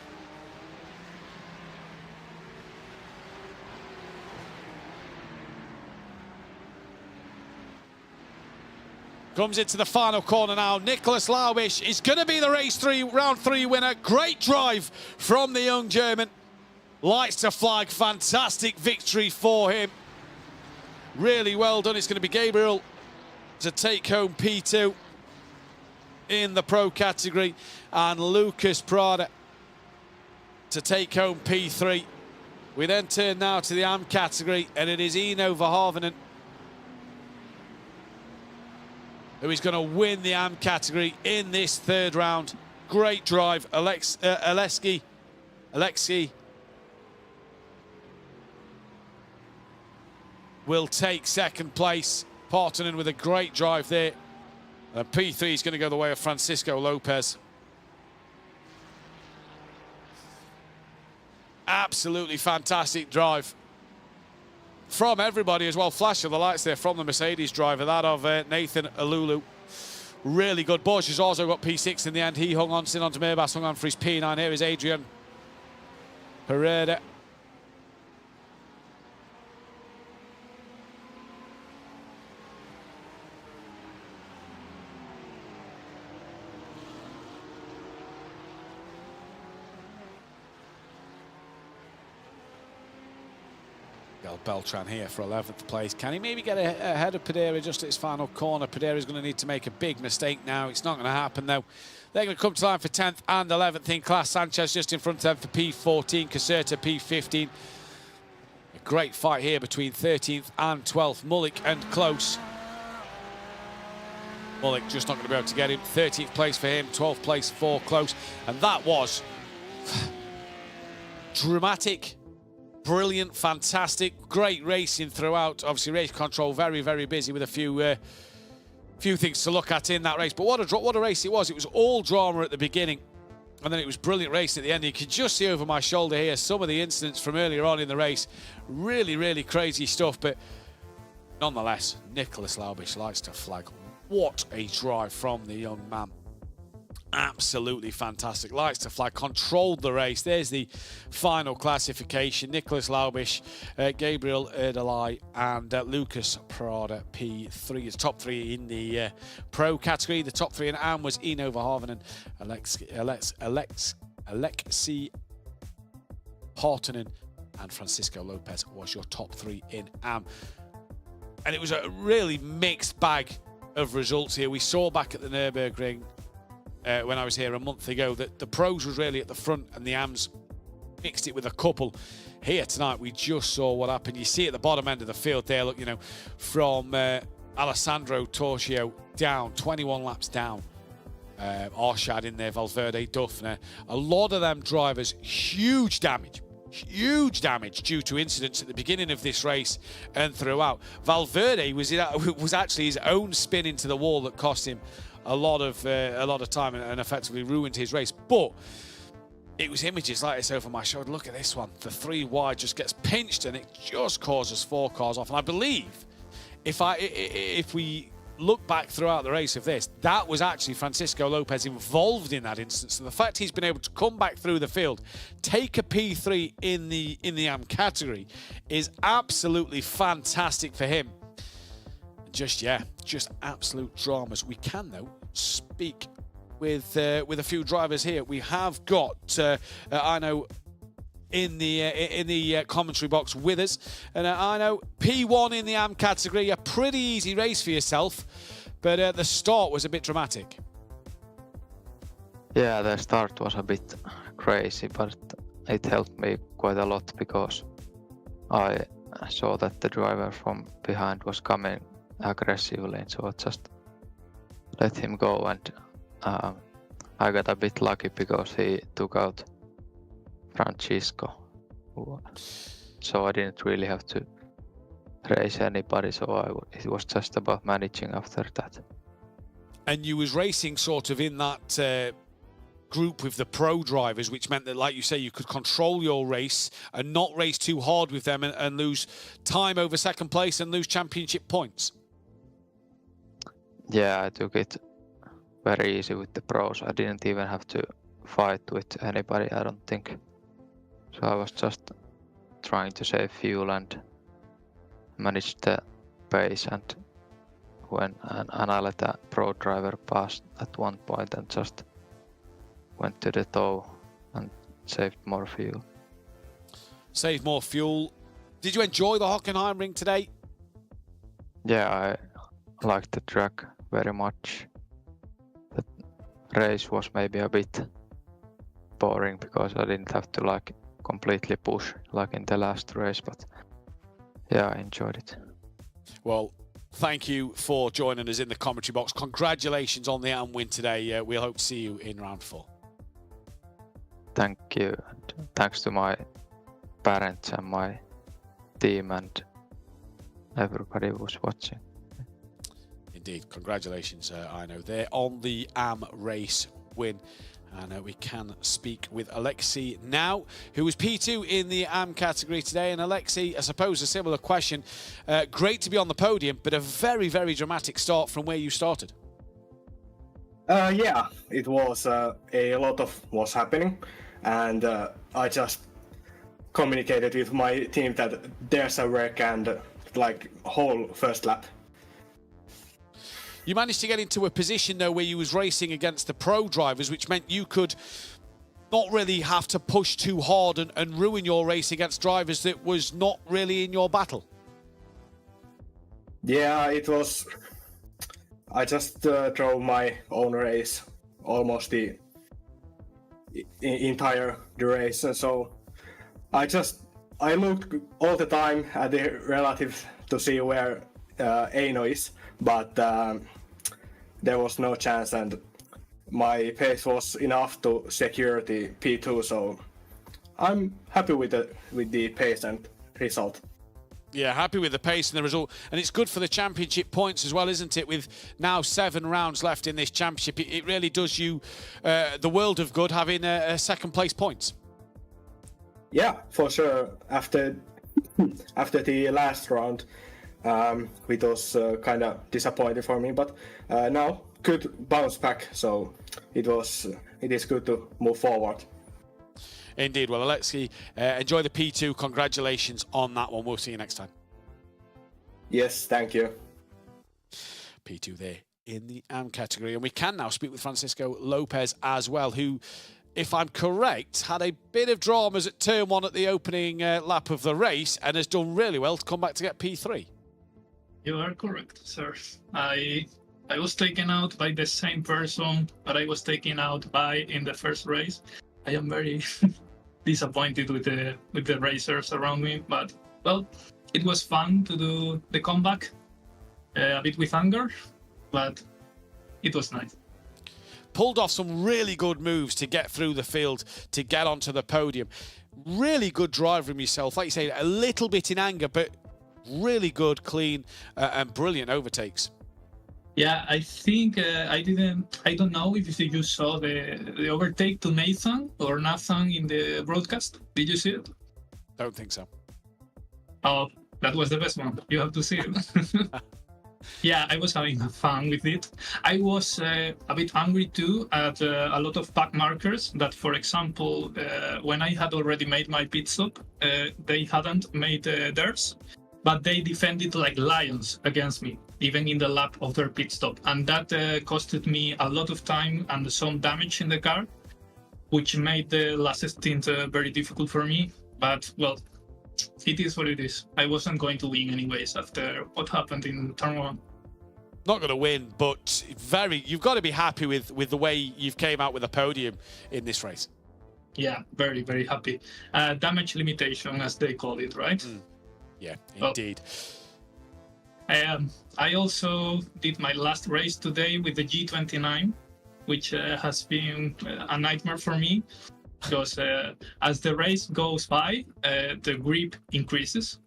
S1: Comes into the final corner now. Nicolas Laubisch is going to be the round 3 winner. Great drive from the young German. Lights to flag, fantastic victory for him. Really well done. It's going to be Gabriel to take home P2 in the pro category, and Lucas Prada to take home P3. We then turn now to the AM category, and it is Eno Verhoeven who is going to win the AM category in this 3rd round. Great drive. Alexi will take 2nd place. Partonen with a great drive there. And P3 is going to go the way of Francisco Lopez. Absolutely fantastic drive from everybody as well. Flash of the lights there from the Mercedes driver, that of Nathan Alulu. Really good. Borges also got P6 in the end. He hung on. Sinan Demirbas hung on for his P9. Here is Adrian Herrera. Beltran here for 11th place. Can he maybe get ahead of Pedera just at his final corner? Pedera's going to need to make a big mistake now. It's not going to happen, though. They're going to come to line for 10th and 11th in class. Sanchez just in front of them for P14. Caserta P15. A great fight here between 13th and 12th. Mullick and Close. Mullick just not going to be able to get him. 13th place for him, 12th place for Close. And that was dramatic. Brilliant, fantastic, great racing throughout. Obviously, race control very, very busy with a few things to look at in that race. But what a race it was. It was all drama at the beginning, and then it was brilliant racing at the end. You can just see over my shoulder here some of the incidents from earlier on in the race. Really, really crazy stuff. But nonetheless, Nicolas Laubisch lights to flag. What a drive from the young man. Absolutely fantastic. Lights to flag, controlled the race. There's the final classification. Nicolas Laubisch, Gabriel Erdelai and Lucas Prada, P3 is top 3 in the pro category. The top 3 in AM was Eno Verhoeven and Alexi Partonen, and Francisco Lopez was your top 3 in AM. And it was a really mixed bag of results here. We saw back at the Nürburgring when I was here a month ago that the pros was really at the front and the AMs mixed it with a couple. Here tonight we just saw what happened. You see at the bottom end of the field there, look, you know, from Alessandro Torchio down, 21 laps down. Arshad in there, Valverde, Duffner. A lot of them drivers, huge damage due to incidents at the beginning of this race and throughout. Valverde was actually his own spin into the wall that cost him a lot of time and effectively ruined his race. But it was images like this over my shoulder. Look at this one. The 3 wide just gets pinched and it just causes 4 cars off. And I believe if we look back throughout the race of this, that was actually Francisco Lopez involved in that instance. And the fact he's been able to come back through the field, take a P3 in the AM category is absolutely fantastic for him. Just absolute dramas. We can though speak with a few drivers here. We have got Arno in the commentary box with us, and Arno, P1 in the AM category, a pretty easy race for yourself, but the start was a bit dramatic.
S3: Yeah, the start was a bit crazy, but it helped me quite a lot because I saw that the driver from behind was coming aggressively, so I just let him go, and I got a bit lucky because he took out Francisco, so I didn't really have to race anybody, so it was just about managing after that.
S1: And you was racing sort of in that group with the pro drivers, which meant that, like you say, you could control your race and not race too hard with them and lose time over second place and lose championship points.
S3: Yeah, I took it very easy with the pros. I didn't even have to fight with anybody, I don't think. So I was just trying to save fuel and manage the pace, and I let a pro driver pass at one point and just went to the toe and saved more fuel.
S1: Saved more fuel. Did you enjoy the Hockenheim ring today?
S3: Yeah, I liked the track very much. The race was maybe a bit boring because I didn't have to completely push like in the last race, but yeah, I enjoyed it.
S1: Well, thank you for joining us in the commentary box. Congratulations on the AM win today. We'll hope to see you in round 4.
S3: Thank you, and thanks to my parents and my team and everybody who was watching.
S1: Indeed, congratulations, I know. They're on the AM race win. And we can speak with Alexei now, who was P2 in the AM category today. And Alexei, I suppose a similar question. Great to be on the podium, but a very, very dramatic start from where you started.
S4: Yeah, it was a lot of was happening, and I just communicated with my team that there's a wreck and whole first lap.
S1: You managed to get into a position, though, where you was racing against the pro drivers, which meant you could not really have to push too hard and ruin your race against drivers that was not really in your battle.
S4: Yeah, it was. I just drove my own race almost the entire duration, so I looked all the time at the relative to see where Eino is, but there was no chance, and my pace was enough to secure the P2, so I'm happy with the pace and result.
S1: Yeah, happy with the pace and the result. And it's good for the championship points as well, isn't it? With now 7 rounds left in this championship, it really does you the world of good having a second place points.
S4: Yeah, for sure. After the last round, it was kind of disappointing for me, but now good bounce back, so it is good to move forward.
S1: Indeed. Well, Alexei, enjoy the P2. Congratulations on that one. We'll see you next time.
S4: Yes, thank you.
S1: P2 there in the AM category. And we can now speak with Francisco Lopez as well, who, if I'm correct, had a bit of dramas at turn 1 at the opening lap of the race and has done really well to come back to get P3.
S5: You are correct, sir. I was taken out by the same person that I was taken out by in the first race. I am very disappointed with the racers around me, but well, it was fun to do the comeback, a bit with anger, but it was nice.
S1: Pulled off some really good moves to get through the field, to get onto the podium. Really good drive from yourself, like you say, a little bit in anger, but really good, clean, and brilliant overtakes.
S5: Yeah, I think I didn't. I don't know if you saw the overtake to Nathan in the broadcast. Did you see it?
S1: Don't think so.
S5: Oh, that was the best one. You have to see it. Yeah, I was having fun with it. I was a bit angry too at a lot of pack markers that, for example, when I had already made my pit stop, they hadn't made theirs, but they defended like lions against me, even in the lap of their pit stop. And that costed me a lot of time and some damage in the car, which made the last stint very difficult for me. But, well, it is what it is. I wasn't going to win anyways after what happened in turn 1.
S1: Not going to win, but you've got to be happy with the way you've came out with a podium in this race.
S5: Yeah, very, very happy. Damage limitation, as they call it, right?
S1: Yeah, indeed.
S5: I also did my last race today with the G29, which has been a nightmare for me because as the race goes by, the grip increases,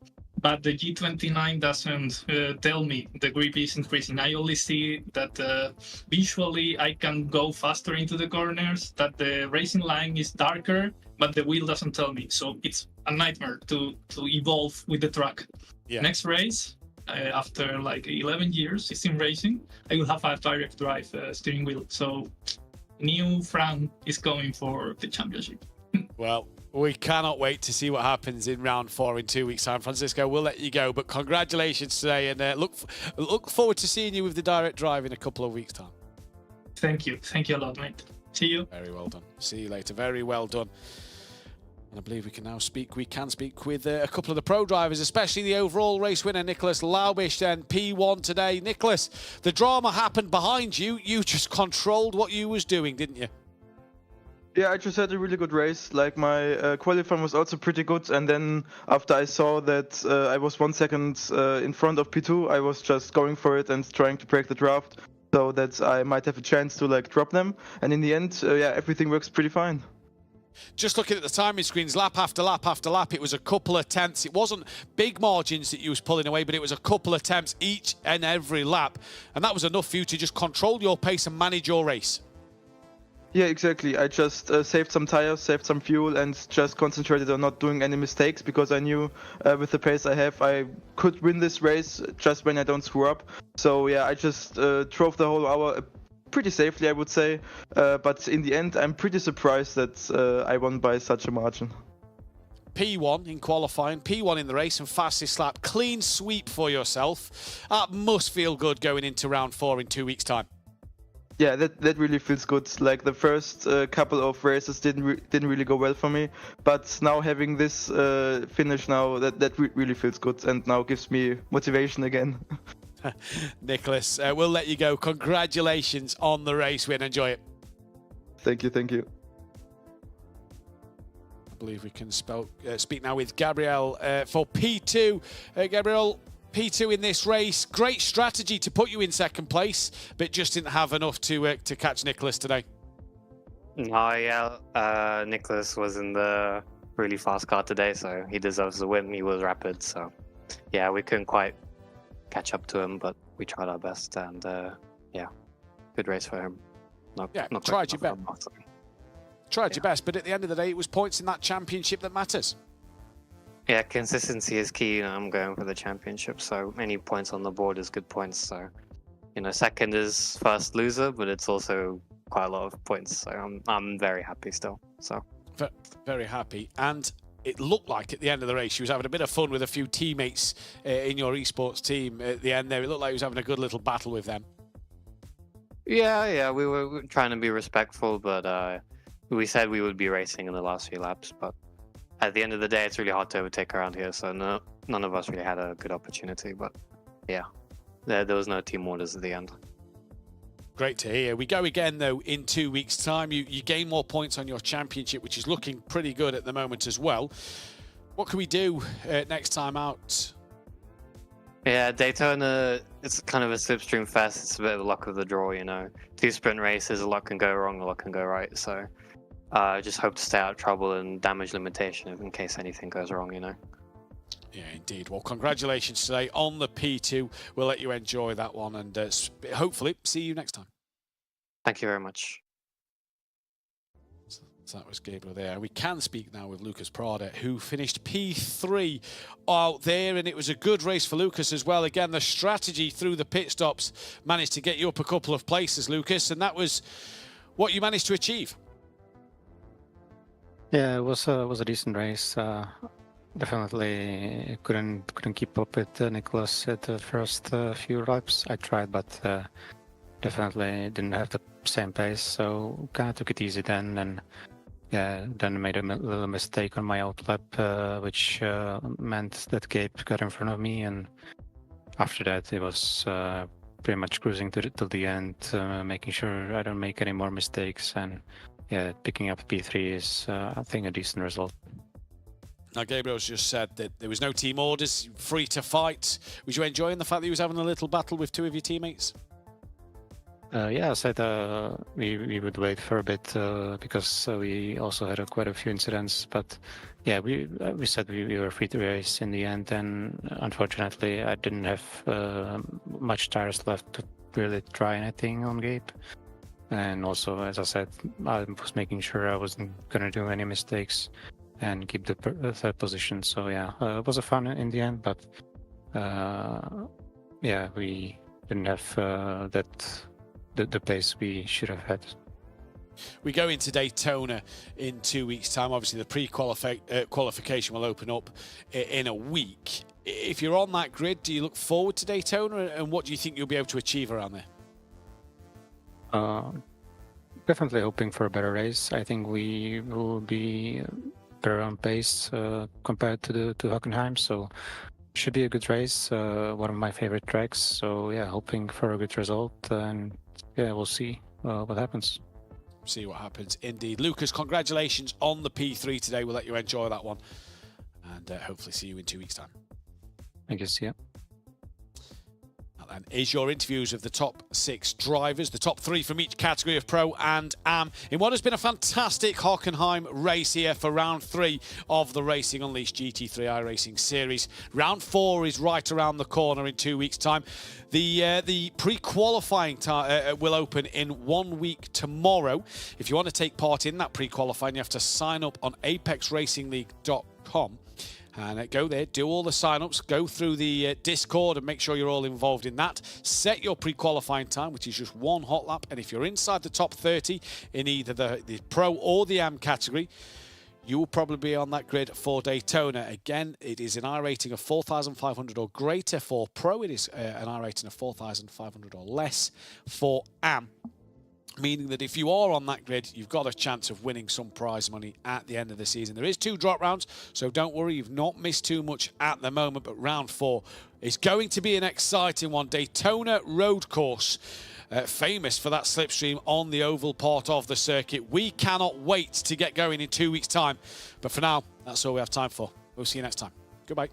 S5: but the G29 doesn't tell me the grip is increasing. I only see that visually I can go faster into the corners, that the racing line is darker, but the wheel doesn't tell me. So it's a nightmare to evolve with the track.
S1: Yeah.
S5: Next race, after like 11 years in racing, I will have a direct drive steering wheel. So new Fran is going for the championship.
S1: Well, we cannot wait to see what happens in round 4 in 2 weeks' time. Francisco, we'll let you go, but congratulations today, and look forward to seeing you with the direct drive in a couple of weeks' time.
S5: Thank you a lot, mate. See you.
S1: Very well done. See you later. Very well done. And I believe we can speak with a couple of the pro drivers, especially the overall race winner, Nicholas Laubisch, and P1 today. Nicholas, the drama happened behind you. You just controlled what you was doing, didn't you?
S6: Yeah, I just had a really good race. Like my qualifying was also pretty good, and then after I saw that I was 1 second in front of P2, I was just going for it and trying to break the draft so that I might have a chance to like drop them. And in the end, yeah, everything works pretty fine.
S1: Just looking at the timing screens, lap after lap after lap, it was a couple of tenths. It wasn't big margins that you was pulling away, but it was a couple of tenths each and every lap. And that was enough for you to just control your pace and manage your race.
S6: Yeah, exactly. I just saved some tires, saved some fuel, and just concentrated on not doing any mistakes because I knew with the pace I have, I could win this race just when I don't screw up. So yeah, I just drove the whole hour pretty safely, I would say. But in the end, I'm pretty surprised that I won by such a margin.
S1: P1 in qualifying, P1 in the race, and fastest lap. Clean sweep for yourself. That must feel good going into round 4 in 2 weeks' time.
S6: Yeah, that really feels good. Like the first couple of races didn't really go well for me, but now having this finish now, that really feels good, and now gives me motivation again.
S1: Nicholas, we'll let you go. Congratulations on the race win. Enjoy it.
S6: Thank you.
S1: I believe we can speak now with Gabriel for P2. Gabriel, P2 in this race. Great strategy to put you in second place, but just didn't have enough to catch Nicholas today.
S7: Oh yeah, Nicholas was in the really fast car today, so he deserves the win. He was rapid, so yeah, we couldn't quite catch up to him, but we tried our best, and yeah, good race for him. Not
S1: tried your best. Tried your best, but at the end of the day, it was points in that championship that matters.
S7: Yeah, consistency is key. I'm going for the championship, so any points on the board is good points. So, second is first loser, but it's also quite a lot of points. So I'm very happy still. So
S1: very happy, and it looked like at the end of the race, you was having a bit of fun with a few teammates in your esports team at the end there. It looked like you was having a good little battle with them.
S7: Yeah, we were trying to be respectful, but we said we would be racing in the last few laps, but at the end of the day, it's really hard to overtake around here, so none of us really had a good opportunity. But yeah, there was no team orders at the end.
S1: Great to hear. We go again, though, in 2 weeks' time. You gain more points on your championship, which is looking pretty good at the moment as well. What can we do next time out?
S7: Yeah, Daytona, it's kind of a slipstream fest. It's a bit of the luck of the draw, 2 sprint races, a lot can go wrong, a lot can go right. So just hope to stay out of trouble and damage limitation in case anything goes wrong,
S1: Yeah, indeed. Well, congratulations today on the P2. We'll let you enjoy that one and hopefully see you next time.
S7: Thank you very much.
S1: So that was Gabriel there. We can speak now with Lucas Prada, who finished P3 out there, and it was a good race for Lucas as well. Again, the strategy through the pit stops managed to get you up a couple of places, Lucas, and that was what you managed to achieve.
S8: Yeah, it was a decent race. Definitely couldn't keep up with Nicholas at the first few laps. I tried, but definitely didn't have the same pace. So kind of took it easy then, and yeah, then made a little mistake on my outlap, which meant that Gabe got in front of me, and after that it was pretty much cruising till the end, making sure I don't make any more mistakes, and yeah, picking up P3 is I think a decent result.
S1: Now, Gabriel's just said that there was no team orders, free to fight. Was you enjoying the fact that he was having a little battle with two of your teammates?
S8: Yeah, I said we would wait for a bit because we also had quite a few incidents. But yeah, we said we were free to race in the end, and unfortunately I didn't have much tires left to really try anything on Gabe. And also, as I said, I was making sure I wasn't gonna do any mistakes and keep the third position. So yeah, it was a fun in the end, but yeah, we didn't have the pace we should have had.
S1: We go into Daytona in 2 weeks' time. Obviously, the pre-qualification will open up in a week. If you're on that grid, do you look forward to Daytona, and what do you think you'll be able to achieve around there?
S8: Definitely hoping for a better race. I think we will be better on pace compared to Hockenheim, so should be a good race. One of my favorite tracks. So yeah, hoping for a good result, and yeah, we'll see what happens.
S1: See what happens, indeed. Lucas, congratulations on the P3 today. We'll let you enjoy that one, and hopefully see you in 2 weeks' time.
S8: I guess, yeah.
S1: And is your interviews of the top 6 drivers, the top 3 from each category of Pro and Am, in what has been a fantastic Hockenheim race here for round 3 of the Racing Unleashed GT3 iRacing series. Round 4 is right around the corner in 2 weeks' time. The pre-qualifying will open in 1 week tomorrow. If you want to take part in that pre-qualifying, you have to sign up on apexracingleague.com. And go there, do all the sign-ups, go through the Discord and make sure you're all involved in that. Set your pre-qualifying time, which is just 1 hot lap. And if you're inside the top 30 in either the Pro or the Am category, you will probably be on that grid for Daytona. Again, it is an I rating of 4,500 or greater for Pro. It is an I rating of 4,500 or less for Am. Meaning that if you are on that grid, you've got a chance of winning some prize money at the end of the season. There is 2 drop rounds, so don't worry, you've not missed too much at the moment, but round 4 is going to be an exciting one. Daytona Road Course, famous for that slipstream on the oval part of the circuit. We cannot wait to get going in 2 weeks' time. But for now, that's all we have time for. We'll see you next time. Goodbye.